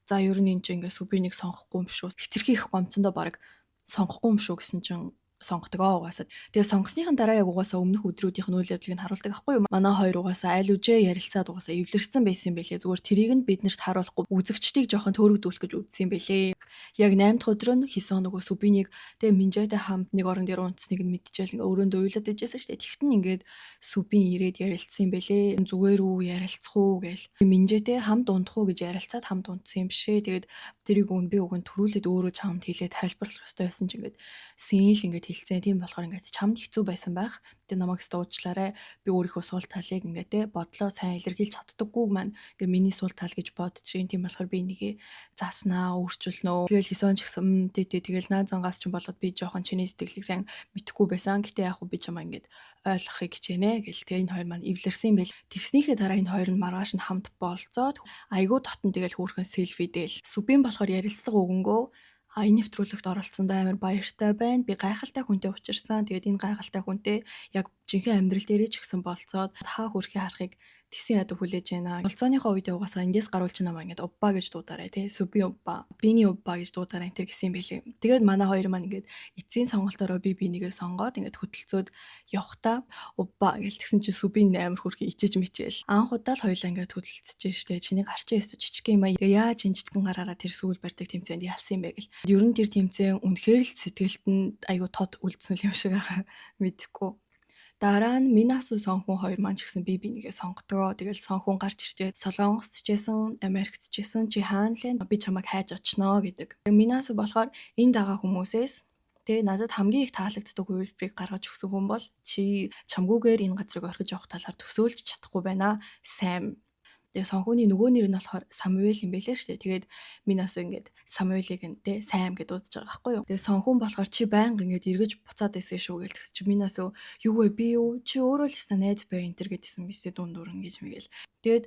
за ер нь энэ чинь ингээд Сүбинийг сонгохгүй юм шүү. Хитрхи их гомцондоо баг сонгохгүй юм шүү гэсэн чинь сонгодгоо угаасаа. Тэгээ сонгосныхан дараа яг угаасаа өмнөх өдрүүдийнх нь үйл явдлыг нь харуулдаг байхгүй юу? Манай хоёр угаасаа аль үжээ ярилцаад угаасаа эвлэрсэн байсан юм байлээ. Зүгээр тэрийг нь биднэрт харуулахгүй үзэгчдийг жоохон төөрөгдүүлэх гэж үзсэн юм байлээ. Яг 8 дахь өдөр нь Хисон нөгөө Сүбинийг тэгээ Минжэтэй хамт нэг орон дээр унтсныг нь мэдчихэл ингээ өрөөндөө уйлаад ижсэн шүү дээ. Тэгтэн ингээд Сүбин ирээд ярилцсан юм байлээ. Зүгээр үү ярилцах уу гээл. Минжэтэй хамт унтах уу гэж ярилцаад хамт унтсан юм бишээ. Тэгээд тэрийг би уг нь төрүүлээд өөрөө чамд хэлээд тайлбарлах ёстой байсан ч ингээд Сэнил ингээд хэлцээ. Тийм болохоор ингээд чамд хэцүү байсан байх. Тэгээ намайг стуучлаарай. Би өөрийнхөө сул талыг ингээд те бодлоо сайн илэрхийлж чаддаггүй маань ингээд миний сул тал гэж бодчих. Тийм болохоор би энийг заснаа, өөрчилнө. Тэгэл Хисон ч гэсэн тэгэл наазангаас ч болоод би жоохон чиний сэтгэлийг сайн мэдэхгүй байсан. Гэтэ яг би чамаа ингээд ойлгохыг хичээнэ гэл. Тэгээ энэ хоёр маань эвлэрсэн юм байл. Тэгснийхээ дараа энэ хоёр нь маргааш нь хамт болцоод айгуу дотн тэгэл хөөрхөн селфи дээл. Сүбин болохоор ярилцлага өгөнгөө энэ нэвтрүүлэгт оролцсондоо амар баяртай байна. Би гайхалтай хүнтэй учирсан. Тэгээд энэ гайхалтай хүнтэй яг жинхэнэ амьдрал дээрээ ч гэсэн болцоод хаа хүрхээ харахыг тэгсэн ядуу хүлээж байна. Болцооныхоо үед угаасаа эндээс гаруулж намаа ингээд убба гэж дуудаарай тий. Сүби убба, биний убба гэж дуудаарай энэ гэсэн юм байлээ. Тэгээд манай хоёр маань ингээд эцсийн сонголтоороо би бинийгээ сонгоод ингээд хөтөлцөөд явхдаа убба гэж тэгсэн чинь Сүбин амар хүрхий ичиж мичээл. Анх удаа л хоёлаа ингээд хөтөлцөж штэ. Чинийг харчаа өсөж жижиг юм аа. Яаж энэ жижигэн гараараа тэр сүүл барьдаг тэмцээнд ялсан юм бэ гэл. Ер нь тэр тэмцээн үнэхээр л сэтгэлтэнд айгу тод үлдсэн юм шиг байгаа мэдэхгүй. Дараа нь Минасу Сонхун хоёр маань ч гэсэн би бинийгээ сонгодгоо. Тэгэл Сонхун гарч ирчээд Солонгост ч гэсэн, Америкт ч гэсэн чи хаана лээ би чамайг хайж очноо гэдэг. Минасу болохоор энэ дагаа хүмүүсээс тэгээ надад хамгийн их таалагддаг хувилбарыг гаргаж өгсөн хүн бол чи чамгүйгээр энэ газрыг орхиж явах талаар төсөөлж чадахгүй байна. Сайн. Тэгээ Сонхуны нөгөө нэр нь болохоор Самуэль юм байлээ шүү дээ. Тэгээд Минасу ингээд Самуэлийг нэ сайн гэд дуудаж байгаа байхгүй юу. Тэгээ Сонхун болохоор чи байнга ингээд эргэж буцаад байсан шүү гээл тэгс чи Минасу юу вэ би юу чи өөрөө л өстө найз бай энэ төр гэдсэн бисээ дундуурн гэж мэгэл. Тэгээд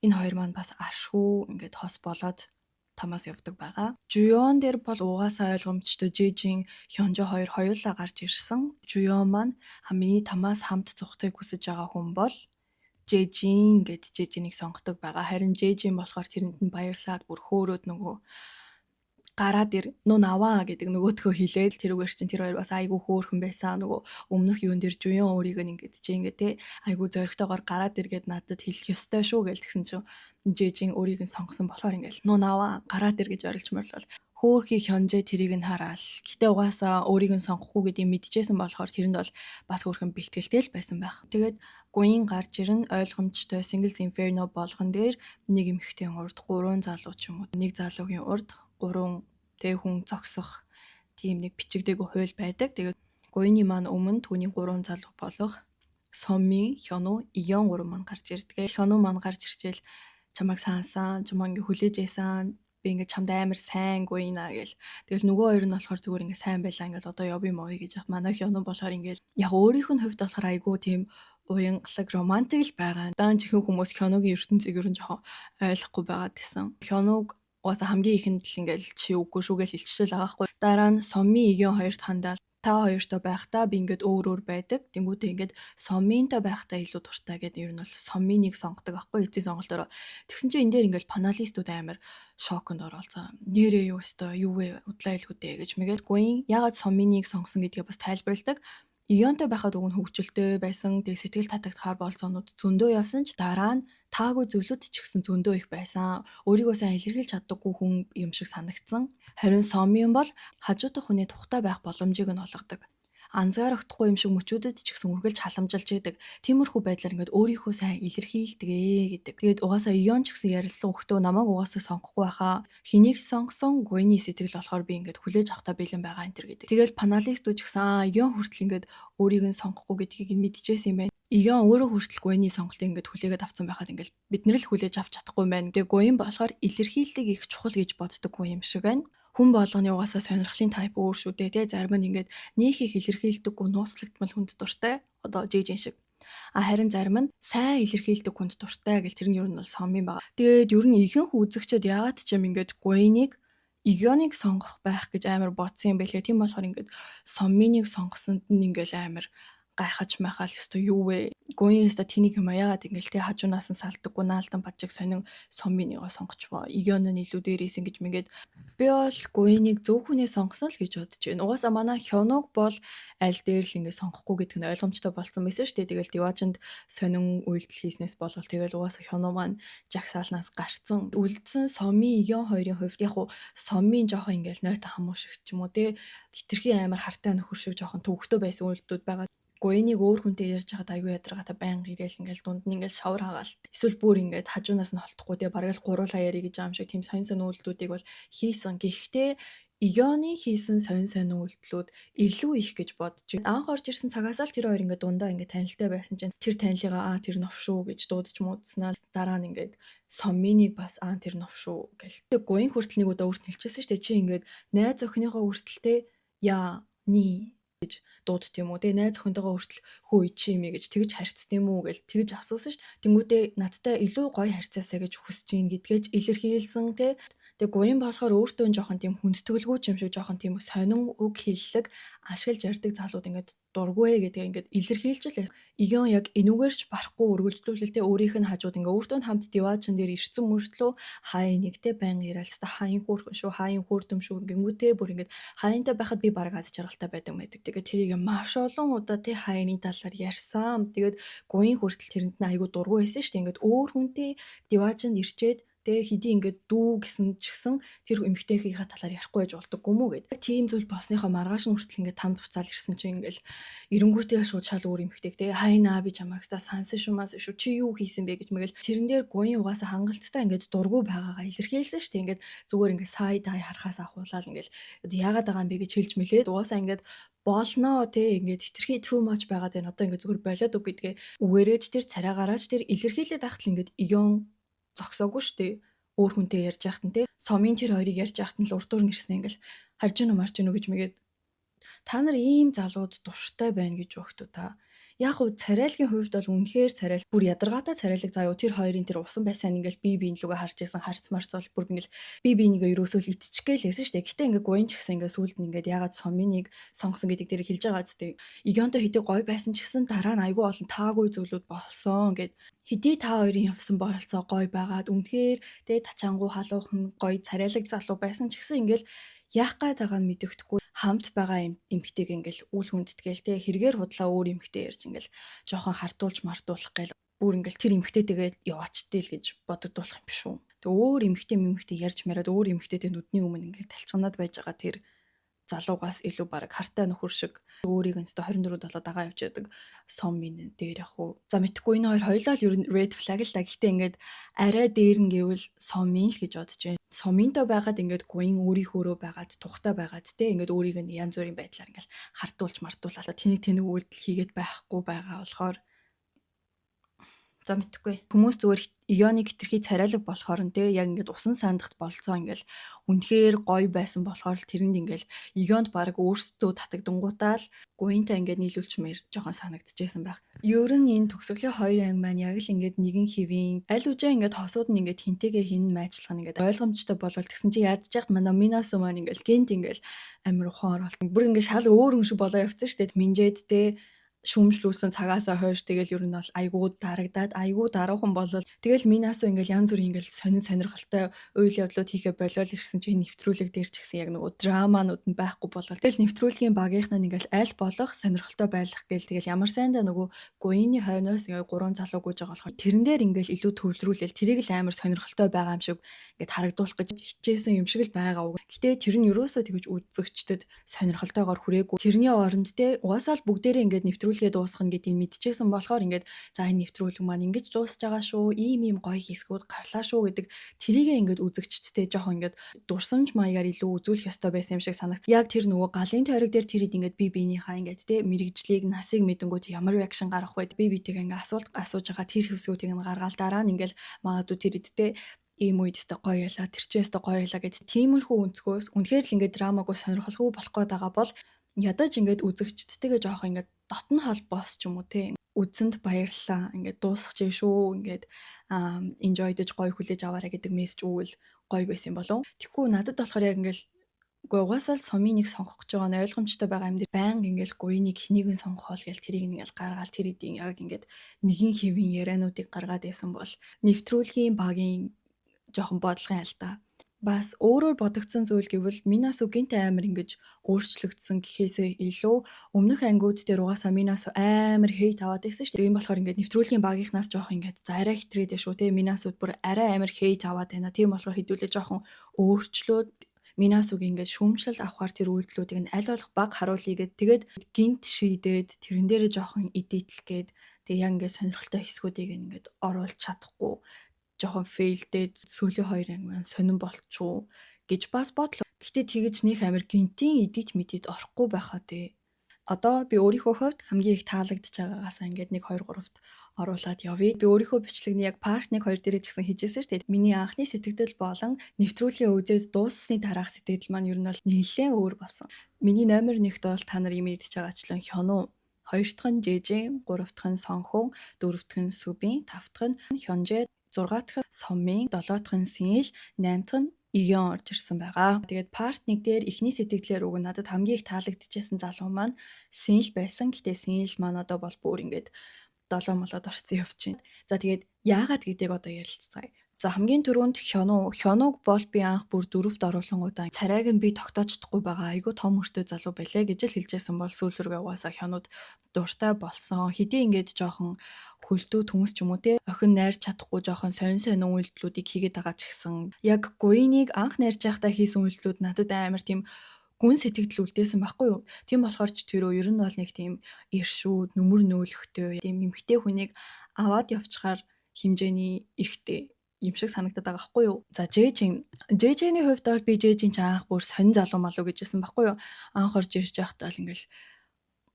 энэ хоёр маань бас ашгүй ингээд хос болоод тамаас явдаг байгаа. Жуён дээр бол угаасаа ойлгомжтой Жэжин, Хёнжо хоёр хоёулаа гарч ирсэн. Жуён маань миний тамаас хамт зугахыг хүсэж байгаа хүн бол Жэжин гэд Жэжинийг сонгодог байгаа. Харин Жэжин болохоор тэрэнд нь баярлаад бүр хөөрөөд нөгөө гараад ир нун аваа гэдэг нөгөөдхөө хэлээд тэрүүгээр чинь тэр хоёр бас айгүй хөөрхөн байсан. Нөгөө өмнөх юун дээр Жуён өөрийг ингээд чи ингээд те айгүй зоригтойгоор гараад иргээд надад хэлэх ёстой шүү гээл тэгсэн чинь Жэжин өөрийг нь сонгосон болохоор ингээд нун аваа гараад ир гэж орилж морлол. Хөөрхий Хёнжэ тэрийг нь хараал. Гэтэ угаасаа өөрийг нь сонгохгүй гэдгийг мэдчихсэн болохоор тэрэнд бол бас хөөрхөн бэлтгэлтэй л байсан байх. Тэгээд Гуин гарч ирэн ойлгомжтой Singles Inferno болгон дээр нэг эмэгтэйн урд 3 залуу ч юм уу. Нэг залуугийн урд 3 тэг хүн зогсох тийм нэг бичигдээгүй хууль байдаг. Тэгээд Гуины маань өмнө түүний 3 залуу болох Сомми, Хёну, Иён 3 маань гарч ирдэг. Хёну маань гарч ирчээл чамайг сансан, чамаа ингээ хүлээж байсан. Би ингээ чамд амар сайн Гуина гэл. Тэгэл нөгөө хоёр нь болохоор зүгээр ингээ сайн байлаа ингээл одоо яв юм уу гэж манай Хёну болохоор ингээл яг өөрийнх нь хувьд болохоор айгүй тийм уянгалаг романтик л байгаа. Даан чихэн хүмүүс Хёнугийн ертөнцийг ер нь жоохон ойлгохгүй байгаад гэсэн. Хёнуг угаасаа хамгийн ихэнд л ингээл чи үгүй шүүгээл илччихэл байгаа хгүй. Дараа нь Сомми Иён хоёрт хандаал Та хоёртой байхдаа би ингээд өөр байдаг. Тэнгүүтээ ингээд соминтой байхдаа илүү дуртай гэдэг ер нь бол соминыг сонгодог аахгүй эцсийн сонголтоор. Тэгсэн чинь энэ дээр ингээд паналистууд амар шоконд оролцсон. Нэрээ юу өстой юу вэ удлаа илгүүдээ гэж мэгээл гуйн ягаад соминыг сонгосон гэдгээ бас тайлбарладаг. Ионтой байхад уг нь хөвгчлөлтэй байсан. Тэг сэтгэл татагдахаар болцоонууд зөндөө явсан ч дараа нь таагүй зүйлүүд ч гэсэн зөндөө их байсан. Өөрийгөө сайн илэрхийлж чаддаггүй хүн юм шиг санагдсан. Харин сомион бол хажуутай хүний тухтай байх боломжийг нь олгодог. Анзаарахгүй юм шиг мөчүүдэд ч гэсэн үргэлж халамжилж идэг. Тиймэрхүү байдлаар ингээд өөрийнхөө сайн илэрхийлдэгэ гэдэг. Тэгээд угаасаа ион ч гэсэн ярилцсан хөлтөө намайг угаасаа сонгохгүй байхаа. Хэнийг сонгосон гуйны сэтгэл болохоор би ингээд хүлээж авахтаа бэлэн байгаа энэ төр гэдэг. Тэгэл паналистууд ч гэсэн ион хүртэл ингээд өөрийг нь сонгохгүй гэдгийг нь мэдчихсэн юм байна. Ион өөрөө хүртэл гуйны сонголтыг ингээд хүлээгээд авсан байхад ингээд бид нар л хүлээж авч чадахгүй юм байна. Тэгээ гуйн болохоор илэрхийлдэг их чухал гэж боддоггүй юм шиг байна. Хүн болгоны угаасаа сонирхлын тайп өөр шүү дээ. Зарим нь ингээд нөх их илэрхийлдэггүй нууцлагдмал хүнд дуртай. Одоо жижиг шиг. Харин зарим нь сайн илэрхийлдэг хүнд дуртай гэл тэр нь ер нь бол сомын байгаа. Тэгээд ер нь ихэнх үзэгчид яагаад ч юм ингээд гуйныг ионыг сонгох байх гэж амар бодсон юм бэлээ. Тийм болохоор ингээд соминыг сонгосонд нь ингээд амар гайхаж майхаал ёстой юу вэ? Гуйн ёстой тэнийг юм яагаад ингээл тэ хажуунаас нь салдаггүй наалдан бажиг сонин соминыгоо сонгочвоо. Ион нь илүү дээрээс ингэж мэгээд би бол гуйныг зөв хүнээ сонгосон л гэж бодож байна. Угаасаа манай хёног бол аль дээр л ингэ сонгохгүй гэдэг нь ойлгомжтой болсон байсан шүү дээ. Тэгэл Диважинд сонин үйлдэл хийснээс болов тэгэл угаасаа хёноо маань жагсаалнаас гарцсан. Үлдсэн сомын ион хоёрын хувьд яг уу сомын жоохон ингээл нойтон хамуу шиг ч юм уу те хитрхи амар хартай нөхөр шиг жоохон төвөгтэй байсан үйлдэлүүд байгаа. Гуйныг өөр хүнтэй ярьж байхад аягүй ядаргаатай байнга ирээл ингээл дунд нь ингээл шавар хагаалт. Эсвэл бүр ингээд хажуунаас нь холтохгүй те бараг л гуруулаа ярих гэж байгаа юм шиг тийм сонин үйлдэлүүдийг бол хийсэн. Гэхдээ ионы хийсэн сонин үйлдэлүүд илүү их гэж бодож байна. Анх орж ирсэн цагаас л тэр хоёр ингээд дундаа ингээд танилтай байсан чинь тэр танилыгаа тэр нов шүү гэж дуудаж муудснаа дараа нь ингээд соминыг бас тэр нов шүү гэл. Гуйн хүртэлнийг удаа өөрт хэлчихсэн шүү дээ. Чи ингээд найз охиныхоо хүртэлтэй яа ни гэж дуудт юм уу те найз охинтойгоо хүртэл хөө ичи юм гэж тэгж харьцсан юм уу гэл тэгж асуусан шүү дээ. Тэнгүүдээ надтай илүү гоё харьцаасаа гэж хүсэж ийн гэдгээч илэрхийлсэн те. Тэгээ гуйн болохоор өөртөө жоохон тийм хүндэтгэлгүй юм шиг жоохон тийм сонин үг хэллэг ашиглаж ярьдаг залууд ингээд дургүй гэдэг ингээд илэрхийлж л ион яг энүүгээрч барахгүй үргэлжлүүлэлтэй өөрийнх нь хажууд ингээд өөртөө хамт Диважин дээр ирсэн мөртлөө хаа нэгтэй байнга ярилцта хааян хөөрхөн шүү хааян хөөрдөм шүү гингүүтээ бүр ингээд хааянтай байхад би бараг аз жаргалтай байдаг мэдэг. Тэгээд тэрийг маш олон удаа тий хаяны талаар ярьсан. Тэгээд гуйн хүртэл тэрэнд нь айгүй дургүй байсан шүү дээ. Ингээд өөр хүнтэй Диважинд ирчээд тэгээ хэдий ингээд дүү гэсэн ч гэсэн тэр эмэгтэйхийнхаа талаар ярихгүй байж болдоггүй мүү гэдэг. Тийм зүйл болсныхоо маргааш нь хүртэл ингээд тамд буцаал ирсэн чинь ингээл эренгүүтээ шууд шал өөр эмэгтэй тэгээ хайнаа би чамаагста сансан шүү маас шүү чи юу хийсэн бэ гэж мэгэл тэрэн дээр гуйн угаасаа хангалттай ингээд дургүй байгаагаа илэрхийлсэн шүү дээ. Ингээд зүгээр ингээд сая дай харахаас ахуулаад ингээд яагаад байгаа юм бэ гэж хэлж мэлээд угаасаа ингээд болно те ингээд хитрхи too much байгаад байна. Одоо ингээд зүгээр болоод үг гэдгээ үгээрэж тэр царайгаараач тэр илэрхийлээд ахтал ингээд ион зогсоогүй шүү дээ. Өөр хүнтэй ярьж яхад нь те сомын тэр хоёрыг ярьж яхад нь л урд дуур нэрсэн ингээл харж гинөө марч гинөө гэж мэгээд та нар ийм залууд дуртай байна гэж өгтөө та. Яг уу царайлгийн хувьд бол үнэхээр царай бүр ядаргаатай царайлаг заяа тэр хоёрын тэр усан байсан ингээл бие биенлүүгээ харж исэн харц марц бол бүр ингээл бие биенийгээ ерөөсөө л итчихгээл лээсэн шүү дээ. Гэтэ ингээ гуйн ч гэсэн ингээ сүулт нь ингээд ягаад соминыг сонгосон гэдэг дээр хэлж байгаа зү. Игионтой хэдий гой байсан ч гэсэн дараа нь айгүй олон таагүй зүйлүүд болсон гэд хэдий та хоёрын явсан бололцоо гой байгаад үнэхээр тэ тачаангу халуухан гой царайлаг залуу байсан ч гэсэн ингээл яах гээд байгаа нь мэдэгдэхгүй хамт байгаа эмэгтэйг ингээл үл хүндэтгээл те хэрэгээр худлаа өөр эмэгтэй ярьж ингээл жоохон хартуулж мартуулах гээл бүр ингээл тэр эмэгтэйтэйгээ яваачтэй л гэж бодогдуулах юм шүү. Тэг өөр эмэгтэй ярьж мараад өөр эмэгтэйтэй нүдний өмнө ингээл талчганаад байж байгаа тэр залуугаас илүү бараг хартай нөхөр шиг өөрийг нь 24/7 дагаа явж яадаг сомын дээр яг уу. За мэдхгүй энэ хоёр хоёлаа л ер нь red flag л да. Гэхдээ ингээд арай дээр нь гэвэл сомын л гэж бодож байна. Соминтой байгаад ингээд гуйн өөрийнхөөрөө байгаад тухтай байгаад те ингээд өөрийг нь янз бүрийн байдлаар ингээд хартуулж мартуулаад тэнийг үйлдэл хийгээд байхгүй байгаа болохоор За мэдхгүй. Хүмүүс зүгээр ионыг хэтэрхий царайлаг болохоор нь те яг ингээд усан сандахт болцоо ингээл үнэхээр гоё байсан болохоор л тэрэнд ингээл ионд баг өөрсдөө татагдангуудаа л гуйнтай ингээд нийлүүлчмээр жоохон санагдчихсэн байх. Ер нь энэ төгсгөлийн хоёр анги маань яг л ингээд нэгэн хэвийн аль үжээ ингээд хосууд нь ингээд хинтэйгээ хин майжлах нь ингээд ойлгомжтой болол тэгсэн чи ядчих манай Минасу маань ингээл гэнт ингээл амир ухаан оролт. Бүр ингээд шал өөр юм шиг болоо явцсан шүү дээ. Минжээд те шүүмжлүүлсэн цагаасаа хойш тэгэл ер нь бол айгуу дарагдаад айгуу даруухан болол тэгэл Минасу ингээл янз бүрийн ингээл сонирхолтой үйл явдлууд хийхэ болол ирсэн чинь нэвтрүүлэг дээр ч гэсэн яг нөгөө драманууд нь байхгүй болол тэгэл нэвтрүүлгийн багийнх нь ингээл аль болох сонирхолтой байх гээл тэгэл ямар сайндаа нөгөө гуйны хойноос ингээл гурван залуу гүйж байгаа болохоор тэрэн дээр ингээл илүү төвлөрүүлэл тэрийг л амар сонирхолтой байгаа юм шиг ингээд харагдуулах гэж хичээсэн юм шиг л байгаа. Гэтэ тэр нь ерөөсөө тэгж үзэгчдэд сонирхолтойгоор хүрээгүй. Тэрний оронд те угаасаа л бүгдээрээ ингээд нэвтрүүлгээ дуусгах нь гэдгийг мэдчихсэн болохоор ингээд за энэ нэвтрүүлэг маань ингэж дуусж байгаа шүү. Ийм гоё хэсгүүд гарлаа шүү гэдэг тэрийгээ ингээд үзэгчдтэй жоохон ингээд дурсамж маягаар илүү үзүүлэх ёстой байсан юм шиг санагдсан. Яг тэр нөгөө галын тойрог дээр тэрийг ингээд би биенийхээ ингээд те мэрэгжлийг насыг мэдэнгүүт ямар реакшн гаргах вэ? Би битэйг ингээд асуулт асууж байгаа тэр хэсгүүдийг нь гаргаал дараа нь ингээд магадгүй тэр идтэй ийм үед өстой гоё ялаа тэр ч өстой гоё ялаа гэж тиймэрхүү өнцгөөс үнэхээр л ингээд драмагүй сонирхолгүй болох гээд байгаа бол ядаж ингээд үзэгчдтэйгээ жоох ингээд дотн холбоос ч юм уу те үзсэнд баярлалаа ингээд дуусчих шүү ингээд enjoy дэж гоё хүлээж аваарай гэдэг мессеж өгвөл гоё байсан болов. Тэгэхгүй надад болохоор яг ингээд угаасаа л сумын нэг сонгох гэж байгаа нь ойлгомжтой байгаа юм дээр баян ингээд гуйныг хэнийг нь сонгох бол гэж тэрийг ингээд гаргаал тэр эдийн яг ингээд нэгэн хэвийн яриануудыг гаргаад байсан бол нэвтрүүлгийн багийн жоохон бодлогын алдаа. Бас өөрөөр бодогдсон зүйл гэвэл Минасу гинт амар ингэж өөрчлөгдсөн гэхээсээ илүү өмнөх ангиуд дээр угаасаа Минасу амар хейт аваад байсан шүү дээ. Тийм болохоор ингээд нэвтрүүлгийн багийнхнаас жоох ингээд за арай хитрээд шүү те Минасуд бүр арай амар хейт аваад байна. Тийм болохоор хэдүүлээ жоохон өөрчлөөд Минасуг ингээд шүүмжлэл авахар тэр үйлдэлүүдийг нь аль болох баг харуулъя гэд тэгээд гинт шийдээд тэрэн дээрээ жоохон эдитлэх гээд тэгээ яг ингээд сонирхолтой хэсгүүдийг ингээд оруулж чадахгүй жоохон фейлдээд сүүлийн хоёр анги маань сонирн болчихоо гэж бас бодлоо. Гэхдээ тэгэж нөх амир гинтийн эдит мэдид орохгүй байхаа тий. Одоо би өөрийнхөө хувьд хамгийн их таалагдж байгаагаас ингээд 1 2 3-т оруулаад явъя. Би өөрийнхөө бичлэгний яг part 1 2 дээр ч гэсэн хийжсэн шүү дээ. Миний анхны сэтгэл болон нэвтрүүлгийн үзээд дууссаны дараах сэтгэл маань ер нь бол нэлээд өөр болсон. Миний номер 1-т бол та нар имэдж байгаачлан Хёну, 2 дахь нь Жэжин, 3 дахь нь Сонхун, 4 дахь нь Сүбин, 5 дахь нь Хёнжэ, 6 дахь нь Сомын, 7 дахь нь Синл, 8 дахь нь Ион орж ирсэн байгаа. Тэгээд part 1 дээр эхний сэтгэлээр уг надад хамгийн их таалагдчихсан залуу маань Синл байсан. Гэтэ Синл маань одоо бол бүр ингээд 7 молоод орцсон явж байна. За тэгээд яагаад гэдгийг одоо ярилцгаая. За хамгийн түрүүнд Хёнуг бол би анх бүр 4-т оруулангуудаа царайг нь би тогтоож чадахгүй байгаа. Айгу том өртөө залуу байлаа гэж л хэлжсэн бол сүүлрүүгээ угаасаа Хёнуд дуртай болсон. Хэдий ингээд жоохон хөлтөө төмөс ч юм уу те охин найрч чадахгүй жоохон сонин үйлдэлүүдийг хийгээд байгаа ч гэсэн яг гуйныг анх найрч байхдаа хийсэн үйлдэлүүд надад амар тийм гүн сэтгэл үлдээсэн байхгүй юу. Тийм болохоор ч тэр ер нь бол нэг тийм иршүүд, нүмер нөөлөхтэй, тийм эмхтэй хүнийг аваад явчихаар хэмжээний эрхтэй юм шиг санагдаад байгаа байхгүй юу. За Жэжиний хувьд бол би Жэжин ч анх бүр сонин залуу малуу гэжсэн байхгүй юу. Анх орж ирж байхдаа л ингээл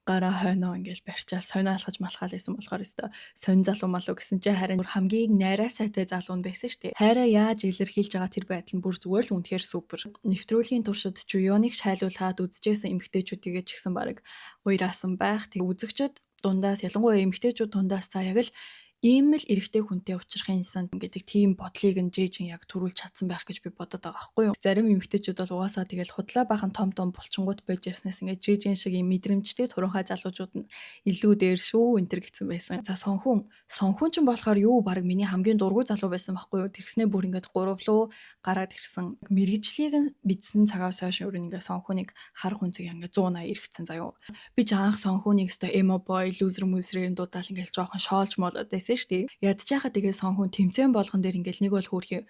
гараа хойноо ингээл барьчаал сонио алхаж малхаал байсан болохоор өстой сонин залуу малуу гэсэн чи харин хамгийн найраа сайтай залуу нь байсан шүү дээ. Хайраа яаж илэрхийлж байгаа тэр байдал нь бүр зүгээр л үнэхээр супер. Нэвтрүүлгийн туршид Жуёныг шайлуулад үзчихсэн эмэгтэйчүүдийгээ ч гэсэн баг уйраасан байх. Тэг үзэгчд дундаас ялангуяа эмэгтэйчүүд дундаас за яг л ийм л эрэгтэй хүнтэй уулзрахын сан гэдэг тийм бодлыг нь Жэжин яг төрүүлж чадсан байх гэж би бодод байгаа байхгүй юу. Зарим эмэгтэйчүүд бол угаасаа тэгэл худлаа бахан том булчингууд байж яснаас ингээд Жэжин шиг юм мэдрэмжтэй туранхай залуучууд нь илүү дээр шүү энтер гэсэн байсан. За Сонхун ч болохоор юу баг миний хамгийн дургүй залуу байсан байхгүй юу. Тэрхснээ бүр ингээд 3 руу гараад ирсэн. Мэргэжлийг нь мэдсэн цагаас хойш өөр ингээд Сонхуныг хар хүнцэг ингээд 180 ирэхсэн заяо. Би ч анх Сонхуныг өстой эмо бой лузер мүсрээр дуудаал ингээд жоохон шоолж молоод байсан шүү дээ. Ядчихаа тэгээ Сонхун тэмцээн болгон дээр ингээл нэг бол хөөрхий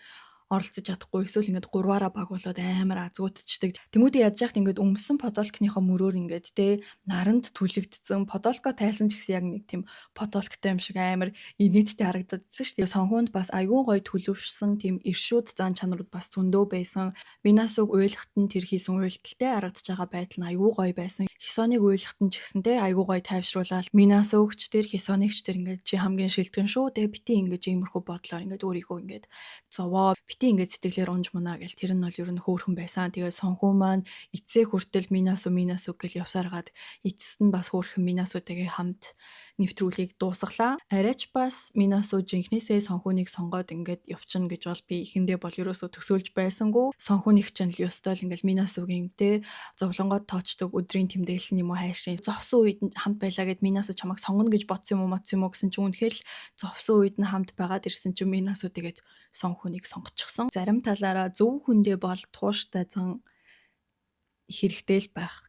оролцож чадахгүй эсвэл ингээд гурваараа баг болоод амар азгуудчдаг. Тэнгүүдээ ядж яхад ингээд өмсөн подолкныхоо мөрөөр ингээд те наранд түлэгдсэн подолко тайлсан ч гэсэн яг нэг тийм подолктой юм шиг амар инээдтэй харагдаад байсан шүү дээ. Сонхонд бас айгүй гоё төлөвшсөн тийм иршүүд зан чанарууд бас зөндөө байсан. Минасуг уйлахт нь тэр хийсэн уйлталтай харагдаж байгаа байдал нь айгүй гоё байсан. Хисоныг уйлахт нь ч гэсэн те айгүй гоё тайвшруулаад Минасугч тэр Хисонигч тэр ингээд чи хамгийн шилтгэн шүү. Тэгээ бити ингээд иймэрхүү бодлоор ингээд өөрийгөө ингээд зовоо бити ингээд сэтгэлээр унж мунаа гэл тэр нь бол ер нь хөөрхөн байсан. Тэгээ сонхоо маань эцсээ хүртэл Минасу гэл явсаргаад эцэст нь бас хөөрхөн Минасутэйгээ хамт нэвтрүүлгийг дуусгалаа. Арайч бас Минасу жинхнээсээ сонхооныг сонгоод ингээд явчихна гэж бол би ихэндээ бол ерөөсөө төсөөлж байсангүй. Сонхооных чинь л ёстой л ингээд Минасугийн те зовлонгоод тоочдог өдрийн тэмдэглэл юм уу хайшин зовсон үед нь хамт байлаа гэд Минасу чамайг сонгоно гэж бодсон юм уу гэсэн чинь үнэхээр л зовсон үед нь хамт байгаад ирсэн чинь Минасу тэгээд сонхооныг сонгочихсон. Зарим талаараа зөв хүндээ бол тууштай зан хэрэгтэй л байх.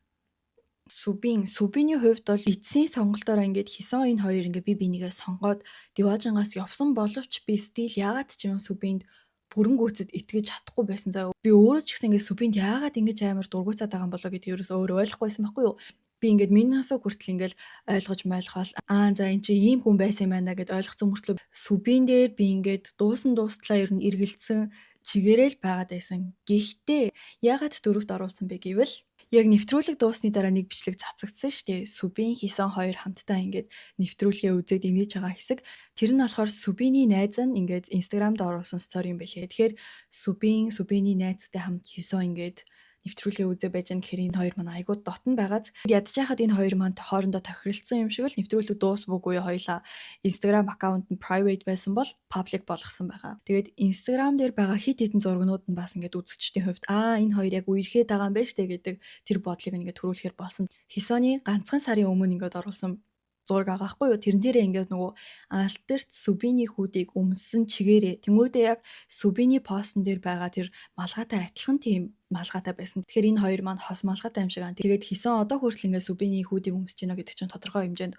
Сүбиний хувьд бол эцсийн сонголтоор ингээд Хисон энэ хоёр ингээд би бинийгээ сонгоод Деважингаас явсан боловч би стил яагаад ч юм Сүбинд бүрэн гүйцэд итгэж чадахгүй байсан заа. Би өөрөө ч гэсэн ингээд Сүбинд яагаад ингэж амар дургуйцаад байгаа юм болоо гэдээ ерөөс өөрөө ойлгохгүйсэн байхгүй юу? Би ингээд Минасу хүртэл ингээд ойлгож мойлгоол за эн чи ийм хүн байсан юм байна гэд ойлгоцсон мөртлөө Сүбин дээр би ингээд дуустлаа ер нь эргэлцсэн чигээрэл байгаад байсан. Гэхдээ яагаад дөрөвт оруулсан бэ гэвэл яг нэвтрүүлэг дуусны дараа нэг бичлэг цацагдсан шүү дээ. Сүбин Хисон хоёр хамтдаа ингээд нэвтрүүлгээ үзээд инээж байгаа хэсэг. Тэр нь болохоор Сүбиний найз нь ингээд Instagram-д оруулсан стори юм байлээ. Тэгэхээр Сүбиний найзтай хамт Хисон ингээд нэвтрүүлгээ үзээ байж гэн гэхээр энэ хоёр маань айгуу дотн байгааз ядж яхад энэ хоёр маань хоорондоо тохиролцсон юм шиг л нэвтрүүлэг дуусбаггүй хоёлаа Instagram аккаунт нь private байсан бол public болгосон байгаа. Тэгээд Instagram дээр байгаа хит хитэн зургнууд нь бас ингээд үзэгчдийн хувьд энэ хоёр яг үерхэд байгаа юм байна штэ гэдэг тэр бодлыг ингээд төрүүлэхээр болсон. Хисоны ганцхан сарын өмнө ингээд оруулсан зураг байгаа хгүй юу. Тэрэн дээрээ ингээд нөгөө альтерт Сүбиний хүүдийг өмссөн чигээрээ тэнгуүдээ яг Сүбиний постн дээр байгаа тэр малгайтай адилхан тийм малгайтай байсан. Тэгэхээр энэ хоёр маань хос малгайтай юм шиг аа. Тэгээд Хисон одоо хүртэл ингээд Сүбиний хүүдийг өмсөж байна гэдэг чинь тодорхой хэмжээнд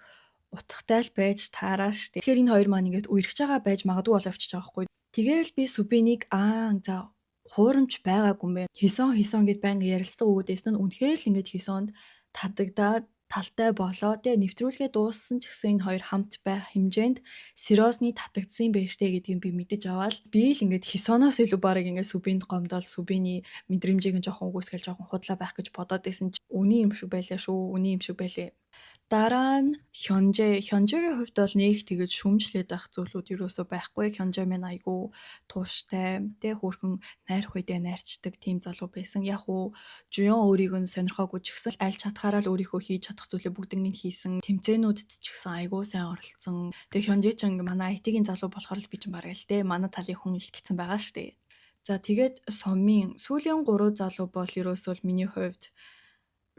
утгатай л байж таараа штэ. Тэгэхээр энэ хоёр маань ингээд үерхэж байгаа байж магадгүй бол явчихж байгаа хгүй. Тэгээл би Сүбинийг за хуурамч байгаагүй юм байна. Хисон гэд байнга ярилцдаг өгөөдөөс нь үнэхээр л ингээд Хисонд тадагдаад талтай болоо. Тэгээ нэвтрүүлгээ дууссан ч гэсэн энэ хоёр хамт байх хэмжээнд сериосны татагдсан байж тээ гэдгийг би мэдэж аваад би л ингээд Хисоноос илүү бараг ингээд Сүбинд гомдол Сүбиний мэдрэмжийг нь жоохон үгүйсгэл жоохон худлаа байх гэж бодоод байсан чи үний юм шиг байлаа шүү. Үний юм шиг байлээ. Дараа нь Хёнжэгийн хувьд бол нэг тэгэж шүмжлээд байх зүйлүүд ерөөсөө байхгүй. Хёнжэ минь айгүй тууштай, тэ хөөрхөн найрах үедээ найрчдаг тийм залуу байсан. Яг уу Жуён өөрийг нь сонирхоогүй ч гэсэн аль чадхаараа л өөрийнхөө хийж чадах зүйлээ бүгднийг хийсэн. Тэмцээнүүдэд ч гэсэн айгүй сайн оролцсон. Тэгээ Хёнжэ ч манай IT-ийн залуу болохоор л би ч бараг л тэ манай талын хүн илтгэсэн байгаа штэ. За тэгээд Сомын сүүлийн 3 залуу бол ерөөсөө миний хувьд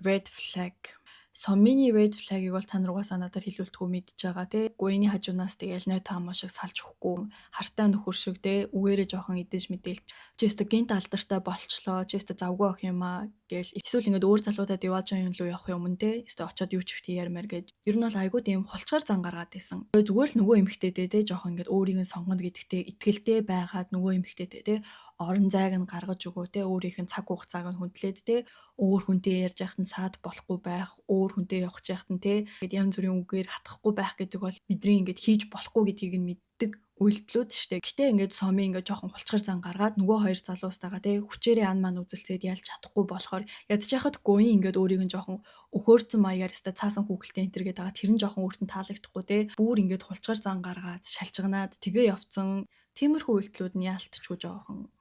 red flag. Соммины red flag-ыг бол та наруугаа санаадаар хэлүүлдэхүү мэдж байгаа тий. Гуйны хажуунаас тэгэл ной таамаа шиг салж өгөхгүй. Хартай нөхөр шиг тий. Үгээрээ жоохон идэж мэдээлж. Чиста гинт алдартай болчлоо. Чиста завгүй ах юм аа гэл. Эсвэл ингээд өөр залуудаа Деважин руу явах юм тий. Эсвэл очоод юу ч бити ярмаар гэж. Ер нь бол айгүй тийм хулцгаар зан гаргаад байсан. Зүгээр л нөгөө эмэгтэйдээ тий жоохон ингээд өөрийг нь сонгоно гэдэгтээ итгэлтэй байгаад нөгөө эмэгтэйдээ тий орон зайг нь гаргаж өгөө те өөрийнх нь цаг хугацааг нь хүндлээд те өөр хүнтэй ярьж яхад нь саад болохгүй байх өөр хүнтэй явах яхад нь те ингээд янз бүрийн үгээр хатгахгүй байх гэдэг бол бидний ингээд хийж болохгүй гэдгийг нь мэддэг үйлдэлүүд штэ. Гэтэ ингээд Соми ингээд жоохон хулцгар зан гаргаад нөгөө хоёр залуустайгаа те хүчээрээ ан маань үзэлцээд ялж чадахгүй болохоор ядж яхад Гуйн ингээд өөрийг нь жоохон өхөөрцөн маягаар өстө цаасан хүүхэлтэй энтер гэдэг байгаа. Тэр нь жоохон өөртөө таалагдахгүй те бүр ингээд хулцгар зан гаргаад шалжганаад тэгээ явцсан тиймэрхүү үйлдэлүүд нь яалтчгүй жоохон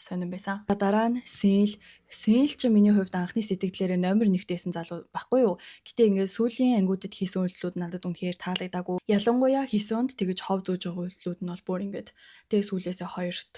сонирн байсан. Дараа нь Сэл ч миний хувьд анхны сэтгэлээрээ номер 1-тэйсэн залуу байхгүй юу. Гэтэ ингээд сүүлийн ангиудад хийсэн үйлдэлүүд надад үнэхээр таалагдаагүй. Ялангуяа Хисонд тэгэж хов зөөж байгаа үйлдэлүүд нь бол бүр ингээд тэгээ сүүлээсээ хоёрт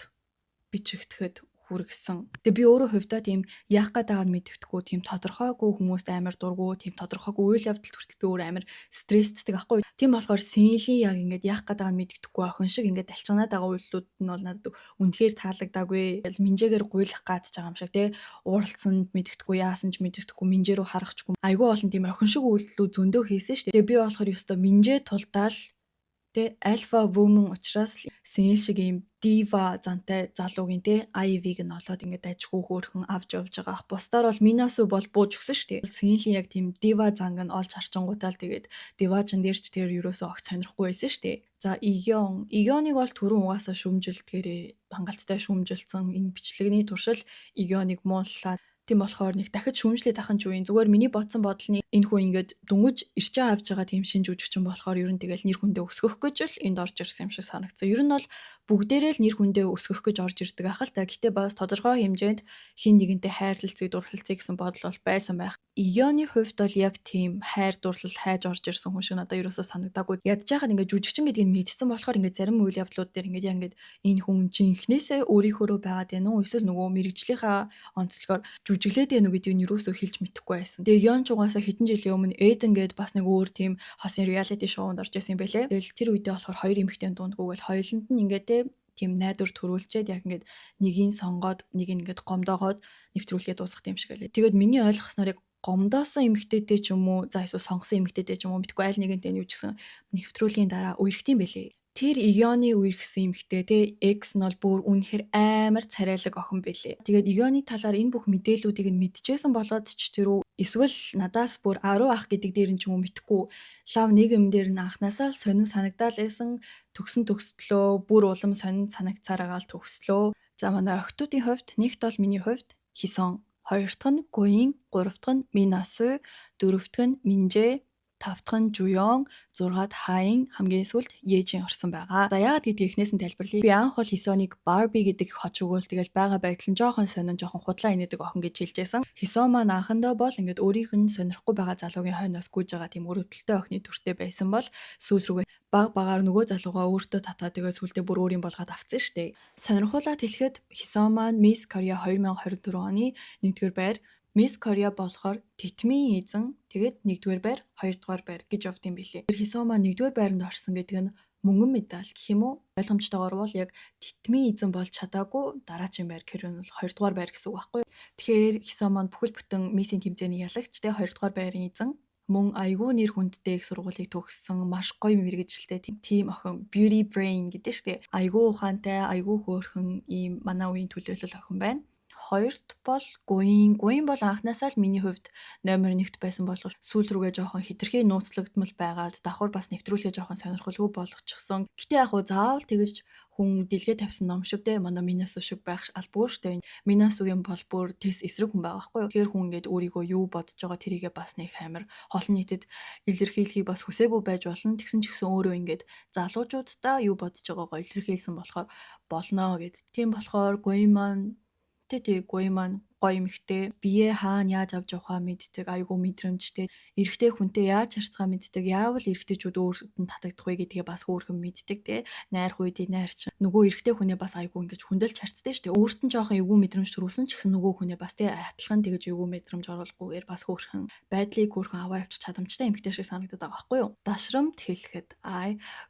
бичигдэхэд хүргэсэн. Тэгээ би өөрөө хувьдаа тийм яах гээд байгааг мэддэхгүй тийм тодорхойгүй хүмүүст амар дургу тийм тодорхойгүй үйл явдал хүртэл би өөрөө амар стресстэй байхгүй. Тийм болохоор Силийн яг ингээд яах гээд байгааг мэддэхгүй охин шиг ингээд алчганаад байгаа үйлдэлүүд нь бол надад үнэхээр таалагдаагүй. Минжээгээр гуйлах гад байгаа юм шиг тий ууралцсанд мэддэхгүй яасан ч мэддэхгүй минжээ рүү харахчгүй. Айгүй олон тийм охин шиг үйлдэлүүд зөндөө хийсэн шүү дээ. Тэгээ би болохоор ёстой минжээ тулдаал Тэ альфа woman учраас Сэнгэл шиг ийм дива зантай залуугийн тэ Ivy-г нь олоод ингээд ажгүй хөөрхөн авч явж байгаа ах. Бусдаар бол Минасу бол бууж өгсөн шүү дээ. Сэнгэлийн яг тийм дива занг нь олж харчингуудаа л тэгээд диважин дээр ч тэр юусоо огт сонирхгүй байсан шүү дээ. За Игёныг бол түрүүн угаасаа шүмжилдгээрээ хангалттай шүмжилсэн энэ бичлэгний туршил Игёныг мууллаад тийм болохоор нэг дахиж шүмжлээд ахын ч үеийн зүгээр миний бодсон бодол нь энэ хүн ингээд дүнгиж ирчээ авч байгаа тийм шин жүжигчин болохоор ер нь тэгэл нэр хүндээ өсгөх гэж л энд орж ирсэн юм шиг санагдсан. Ер нь бол бүгдээрээ л нэр хүндээ өсгөх гэж орж ирдэг ах л та. Гэтэ бас тодорхой хэмжээнд хин нэгэнтэй хайрлалцыг дурлалцыг гэсэн бодол бол байсан байх. Игёны хувьд бол яг тийм хайр дурлал хайж орж ирсэн хүн шиг надад ерөөсөө санагдаагүй. Ядж хахад ингээд жүжигчин гэдгийг мэдсэн болохоор ингээд зарим үйл явдлууд дээр ингээд яг ингээд энэ хүн жинхнээсээ өөрийнхөө байгаад байна уу эсвэл нөгөө мэрэгжлийнхаа онцлогоор жүжиглээд байна уу гэдгийг нь юусоо хэлж мэдэхгүй байсан. Тэгээ Yon ч угаасаа хэдэн жилийн өмнө Eden гээд бас нэг өөр тийм хосын reality show-нд орж исэн юм байлээ. Тэгэл тэр үедээ болохоор хоёр эмэгтэйн дундгүйгээл хоёуланд нь ингээд тийм найдвар төрүүлчихэд яг ингээд нэгийг сонгоод нэг нь ингээд гомдоогоод нэвтрүүлгээ дуусгах юм шиг байлээ. Тэгээд миний ойлгосноор яг гомдоосон эмэгтэйтэй ч юм уу за эсвэл сонгосон эмэгтэйтэй ч юм уу мэдгүй аль нэгэнтэй нь юу ч гэсэн нэвтрүүлгийн дараа үерхтийм байлээ. Тэр Игёны үерхсэн эмэгтэй те X нь бол бүр үнэхээр амар царайлаг охин байлээ. Тэгээд Игёны талаар энэ бүх мэдээллүүдийг нь мэдчихсэн болоод ч тэр эсвэл надаас бүр 10 ах гэдэг дээр нь ч юм уу мэдхгүй лав нэг юм дээр нь анханасаа л сонин санагдаал байсан төгслөө бүр улам сонин санагцаар агаал төгслөө. За манай охтуудын хувьд нэгт бол миний хувьд Хисон, хоёр дахь нь Гуин, гурав дахь нь Минасу, дөрөв дахь нь Минжэ, тав дахь нь Жуён, зургаад Хаин, хамгийн сүүлд Ежин орсон байгаа. За яагаад гэдгийг эхнээс нь тайлбарлая. Би анх бол Хисоныг Барби гэдэг хож өгөөл тэгэл байгаа байдал нь жоохон сонин жоохон худлаа инээдэг охин гэж хэлжсэн. Хисон маань анхандаа бол ингээд өөрийнх нь сонирхгүй байгаа залуугийн хойноос гүйж байгаа тийм өрөвдөлтөй охины төртэй байсан бол сүүл рүүгээ багаар нөгөө залуугаа өөртөө татаа тэгээ сүултээ бүр өөрийн болгоод авцсан штэ. Сонирхуулаад хэлэхэд Хисон маань Miss Korea 2024 оны 1-р байр, Miss Korea болохоор Титмийн эзэн, тэгээд 1-р байр, 2-р байр гэж явд юм билээ. Хисон маань 1-р байранд орсон гэдэг нь мөнгөн медаль гэх юм уу? Ойлгомжтойгоор бол яг Титмийн эзэн болж чадаагүй дараагийн байр гэхээр нь бол 2-р байр гэсэн үг байхгүй юу? Тэгэхээр Хисон маань бүхэл бүтэн Миссийн тэмцээний ялагч, тэгээд 2-р байрын эзэн. Мөн айгүй нэр хүндтэй их сургуулийг төгссөн маш гоё мэрэгжилтэй тийм охин Beauty Brain гэдэг шүү дээ. Айгүй ухаантай, айгүй хөөрхөн ийм манай үеийн төлөөлөл охин байна. Хоёрт бол Гуин бол анхнаасаа л миний хувьд номер 1-т байсан бол сүүл рүүгээ жоохон хитрхи нууцлагдмал байгаад давхар бас нэвтрүүлгээ жоохон сонирхолгүй болгочихсон. Гэтэ яг хуу заавал тэгж хүн дэлгээ тавьсан ном шиг дээ манай Минасу шиг байх албагүй шүү дээ. Минасугийн бол бүр тэс эсрэг хүн байгаа байхгүй юу? Тэгэхээр хүн ингээд өөрийгөө юу бодож байгаа тэрийгээ бас нэг амар олон нийтэд илэрхийлэхийг бас хүсээгүй байж болно. Тэгсэн ч гэсэн өөрөө ингээд залуучуудаа юу бодож байгаагаа илэрхийлсэн болохоор болноо гэд. Тийм болохоор Гуин маань гоё эмэгтэй бие хаана яаж авч явахаа мэддэг айгүй мэдрэмжтэй эрэгтэй хүнтэй яаж харьцахаа мэддэг яавал эрэгтэйчүүд өөрсдөд нь татагдах вэ гэдгээ бас хөөрхөн мэддэг те найрх үедээ найрч нөгөө эрэгтэй хүнээ бас айгүй ингэж хүндэлж харцдаг шүү дээ өөрт нь жоохон эвгүй мэдрэмж төрүүлсэн ч гэсэн нөгөө хүнээ бас те атлахын тэгэж эвгүй мэдрэмж оруулахгүйгээр бас хөөрхөн байдлыг хөөрхөн аваа явчих чадамжтай эмэгтэй шиг санагдаад байгаа байхгүй юу дашрамт хэлэхэд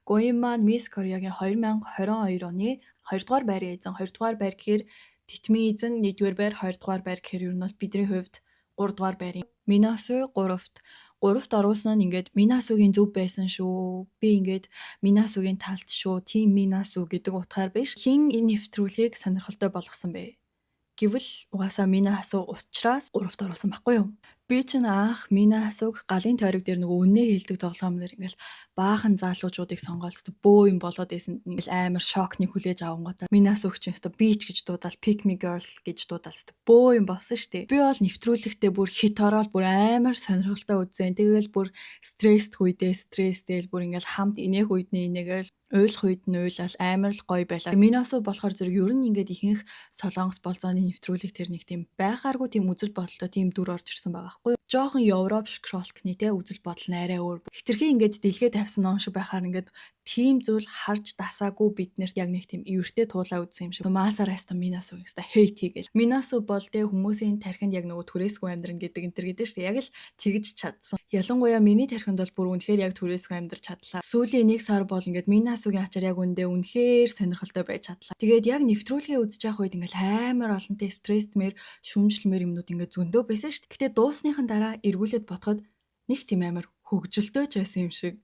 Гуин маань Miss Korea-гийн 2022 оны 2-р байрын эзэн 2-р байр гэхээр Титмийн эзэн 1-р байр, 2-р байр гэхээр ер нь бол бидний хувьд 3-р байрын. Минасу 3-т оруулсан нь ингээд Минасугийн зөв байсан шүү. Би ингээд Минасугийн талд шүү. Тим Минасу гэдэг утгаар биш. Хин энэ нэвтрүүлгийг сонирхолтой болгосон бэ? Гэвэл угаасаа Минасу учраас 3-т оруулсан байхгүй юу? Би чинь анх Минасуг галын тойрог дээр нөгөө үнэ хэлдэг тоглоомноор ингээл баахан залуучуудыг сонгоолцдог бөө юм болоод байсан. Ингээл амар шокны хүлээж авангуудаа Минасуг ч юмста бич гэж дуудаал pick me girl гэж дуудаалсдаг бөө юм болсон штеп. Би бол нэвтрүүлэгтээ бүр хит ороод бүр амар сонирхолтой үзэн. Тэгээл бүр стресстэй бүр ингээл хамт инээх үедний инээгээл уйлах үед нь уйлал амар л гоё байлаа. Минасу болохоор зэрэг ер нь ингээд ихэнх солонгос болзооны нэвтрүүлэг тэр нэг тийм байхааргүй тийм үзэл бодолтой тийм дүр орж ирсэн байгаа байхгүй юу. Жохон Европ шкролкны те үзэл бодол нь арай өөр. Хитрхи ингээд дэлгээ тавьсан ном шиг байхаар ингээд тийм зүйл харж дасаагүй бид нэрт яг нэг тийм эвэртэй туулаа үзсэн юм шиг. Масаар хаста Минасу гэсэн хейт хийгээл. Минасу бол те хүмүүсийн тархинд яг нөгөө түрээсгүй амьдрын гэдэг энэ төр гэдэг шүү дээ. Яг л тэгж чадсан. Ялангуяа миний тархинд бол бүр үнэхээр яг түрээсгүй амьдрч чадлаа. Сүүлийн 1 сар бол ингээд Минасугийн ачаар яг үндэ үнэхээр сонирхолтой байж чадлаа. Тэгээд яг нэвтрүүлгээ үзэж явах үед ингээд амар олонтой стрессмээр шүмжлэмээр юмнууд ингээд зөндөө байсан шүү дээ. Гэтэ дуусныхан дараа эргүүлээд бодоход нэг тийм амар хөвгөлтэй ч байсан юм шиг.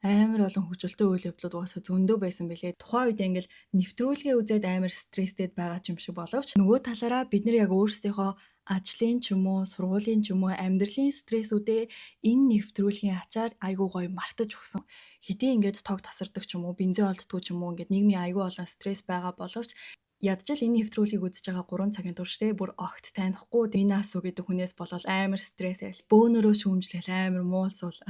амар олон хөгжилтэй үйл явдлууд угаасаа зөндөө байсан бэлээ. Тухайн үед ингээл нэвтрүүлгээ үзээд амар стресстэй байгаа юм шиг боловч нөгөө талаараа бид нар яг өөрсдийнхөө ажлын ч юм уу, сургуулийн ч юм уу, амьдралын стрессүүдээ энэ нэвтрүүлгийн ачаар айгүй гоё мартаж өгсөн. Хэдий ингээд тог тасардаг ч юм уу, бензин олддгүй ч юм уу, ингээд нийгмийн айгүй олон стресс байгаа боловч ядчил энэ нэвтрүүлгийг үзэж байгаа 3 цагийн турш те бүр огт танихгүй Минасу гэдэг хүнээс болол амар стрессэл бөөнөрөө шүүмжлэл амар муулсуул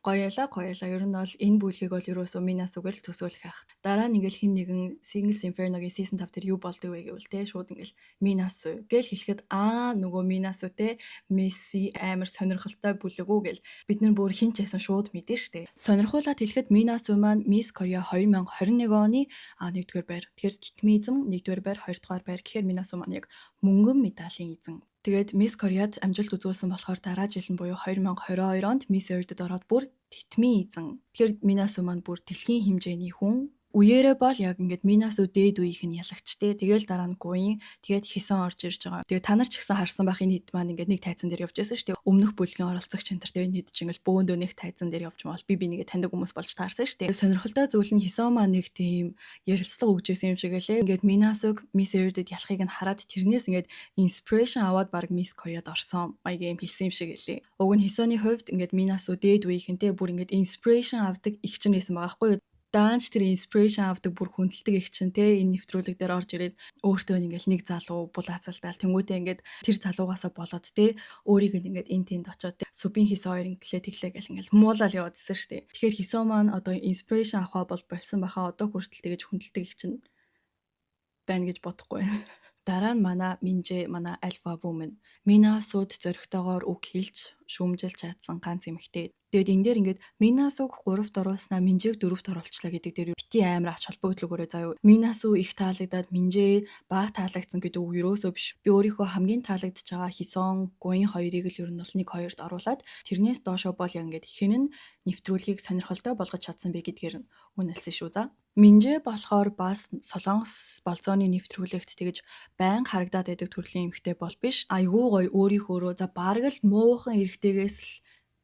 гоёла ер нь бол энэ бүлгийг бол ерөөсөө Минасугаар л төсөөлөх ах. Дараа нь ингээл хин нэгэн Singles Inferno-гийн season 5 дээр юу болдог вэ гэвэл те шууд ингээл Минасу гэл хэлэхэд нөгөө Минасу те Месси амар сонирхолтой бүлэг үү гэл бид нар бүр хинч байсан шууд мэдэн штэ. Сонирхуулаад хэлэхэд Минасу маань Miss Korea 2021 оны 1-р байр. Тэгэхээр Титмизм 1-р байр, 2-р байр гэхээр Минасу маань яг мөнгөн медалийн эзэн. Тэгээд Miss Korea-д амжилт үзүүлсэн болохоор дараа жил нь буюу 2022 онд Miss Earth-д ороод бүр титмийн эзэн. Тэгэхээр Минасу маань бүр дэлхийн хэмжээний хүн. Үеэрээ бол яг ингээд Минасу дээд үеийнх нь ялагчтэй. Тэгэл дараа нь Гуин, тэгээд Хисон орж ирж байгаа. Тэгээд та нар ч гэсэн харсан байх энэ хэд маань ингээд нэг тайзан дээр явж байсан шүү дээ. Өмнөх бүлгийн оролцогч энтертэй энэ хэд ч ингээд бөөндөө нэг тайзан дээр явж маал би нэгээ таньдаг хүмүүс болж таарсан шүү дээ. Сонирхолтой зүйл нь Хисон маань нэг тийм ярилцлага өгч байсан юм шиг гэлээ. Ингээд Минасуг Miss Earth-д ялахыг нь хараад тэрнээс ингээд inspiration аваад баг Miss Korea-д орсон маяг юм хэлсэн юм шиг гэлээ. Уг нь Хисоны хувьд ингээд Минасу дээд үеийнхэнтэй бүр ингээд inspiration авдаг их ч нэсэн байгаа байхгүй юу? Даанч тэр inspiration авдаг бүр хүндэлдэг их чинь те энэ нэвтрүүлэг дээр орж ирээд өөртөө ингээл нэг залуу булаацалдаал тэнгуүтээ ингээд тэр залуугаасаа болоод те өөрийг ингээд энэ тэнд очоод Супин Хисо хоёрын тэглээ гэл ингээл муулаад яваадсэн шүү дээ. Тэгэхээр Хисо маань одоо inspiration авахаа бол болсон баха одоо хүртэл тэгэж хүндэлдэг их чинь байна гэж бодохгүй. Дараа нь манай Минжэ манай Альфа Вумен Минасуд зөрөгтэйгээр үг хэлж шүүмжилж чадсан ганц эмэгтэй. Тэгээд энэ дээр ингээд Минасуг 3-т оруулснаа Минжээг 4-т оруулчлаа гэдэг дээр бити амар ач холбогдол өгөөрэй заяа. Минасу их таалагдаад Минжэ бага таалагдсан гэдэг үг ерөөсөө биш. Би өөрийнхөө хамгийн таалагдж байгаа Хисон, Гуин хоёрыг л ер нь бол 1-2-т оруулаад тэрнээс доошоо бол яг ингээд хэн нь нэвтрүүлгийг сонирхолтой болгож чадсан бэ гэдгээр нь үнэлсэн шүү за. Минжэ болохоор бас Солонгос болзооны нэвтрүүлэгт тэгж байн харагдаад байдаг төрлийн эмэгтэй бол биш. Айгуу гоё өөрийнхөөрөө за бараг л муухан эрэгтэйгээс л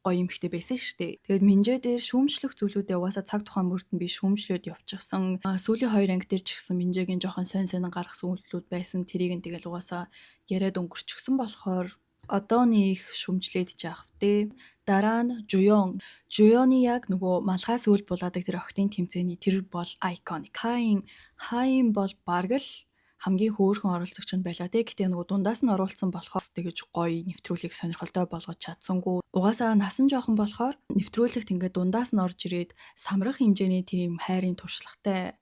гоё эмэгтэй байсан шүү дээ. Тэгээд Минжэ дээр шүүмжлэх зүйлүүдээ угаасаа цаг тухайн мөрөнд би шүүмжлээд явчихсан. Сүүлийн 2 анги дээр ч гэсэн Минжэгийн жоохон сонь гаргасан үйлдэлүүд байсан. Тэрийг нь тэгэл угаасаа яриад өнгөрчихсөн болохоор одооны их шүмжлээд жаах вэ. Дараа нь Жуёны яг нөгөө малгай сүүл булаадаг тэр охтын тэмцээний тэр бол iconic. Хаин бол бараг л хамгийн хөөрхөн оролцогч нь байлаа те. Гэтэ нөгөө дундаас нь оруулсан болохоор тэгэж гоё нэвтрүүлгийг сонирхолтой болгож чадсангүй. Угаасаа насан жоохон болохоор нэвтрүүлэгт ингээд дундаас нь орж ирээд самрах хэмжээний тийм хайрын туршлагатай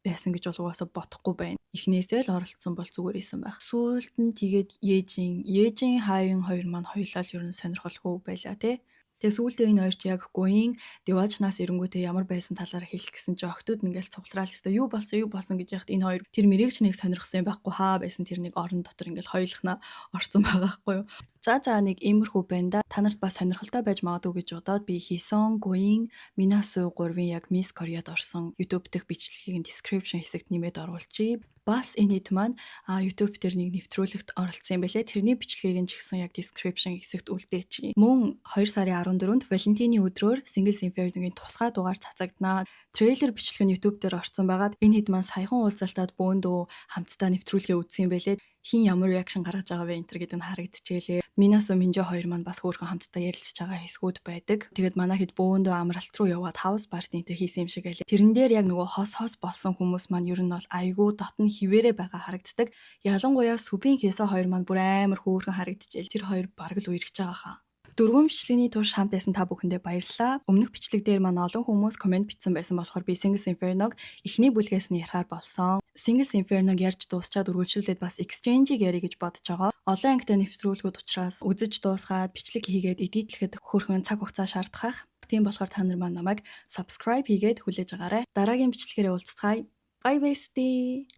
байсан гэж бол угаасаа бодохгүй байна. Эхнээсээ л оролцсон бол зүгээр исэн байх. Сүүлд нь тэгээд Ежин Хаин хоёр маань хоёулаа л ер нь сонирхолгүй байлаа те. Тэгээ сүүлдээ энэ хоёр ч яг Гуин Деважнаас эрэнгүүтээ ямар байсан талаар хэлэх гэсэн чи охтууд ингээл цуглараал хэвээр юу болсон гэж яхад энэ хоёр тэр мэрэгч нэг сонирхсан юм байхгүй хаа байсан тэр нэг орон дотор ингээл хоёулахнаа орцсон байгаа байхгүй юу. За нэг иймэрхүү байна да. Та нарт бас сонирхолтой байж магадгүй гэж бодоод би Хисон, Гуин, Минасу 3-ын яг Miss Korea-д орсон YouTube дэх бичлэгийг description хэсэгт нэмээд оруулчихъя. Бас энэ хэд маань YouTube дээр нэг нэвтрүүлэгт оролцсон юм байлээ. Тэрний бичлэгийг нь ч гэсэн яг description хэсэгт үлдээчихье. Мөн 2 сарын 14-нд Валентины өдрөөр Singles Inferno-гийн тусгай дугаар цацагдана. Трейлер бичлэг нь YouTube дээр орсон байгаад энэ хэд маань саяхан уулзалтад бөөндөө хамтдаа нэвтрүүлгээ үзсэн юм байлээ. Хин ямар реакшн гаргаж байгаа вэ энэ төр гэдэг нь харагдчихжээ. Минасу Минжэ хоёр маань бас хөөрхөн хамтдаа ярилцж байгаа хэсгүүд байдаг. Тэгээд манай хэд бөөндөө амралт руу яваад хаус парти энэ төр хийсэн юм шиг байлээ. Тэрэн дээр яг нөгөө хос болсон хүмүүс маань ер нь бол айгүй дотн хിവэрэ байгаа харагддаг. Ялангуяа Супин Хесо хоёр маань бүр амар хөөрхөн харагдчихжээ. Тэр хоёр бараг л үерхэж байгаа хаа. 4 бичлэгийн турш хамт байсан та бүхэндээ баярлалаа. Өмнөх бичлэг дээр маань олон хүмүүс комент бичсэн байсан болохоор би Singles Inferno-г эхний бүлгээс нь ярихаар болсон. Singles Inferno-г ярьж дуусчаад үргэлжлүүлээд бас exchange-ийг ярих гэж бодож байгаа. Олон ангитай нэвтрүүлгүүд учраас үзэж дуусгаад бичлэг хийгээд эдитлэхэд хөөрхөн цаг хугацаа шаардах. Тийм болохоор та нар маань намайг subscribe хийгээд хүлээж агаарай. Дараагийн бичлэгээрээ уулзцгаая. Bye bestie.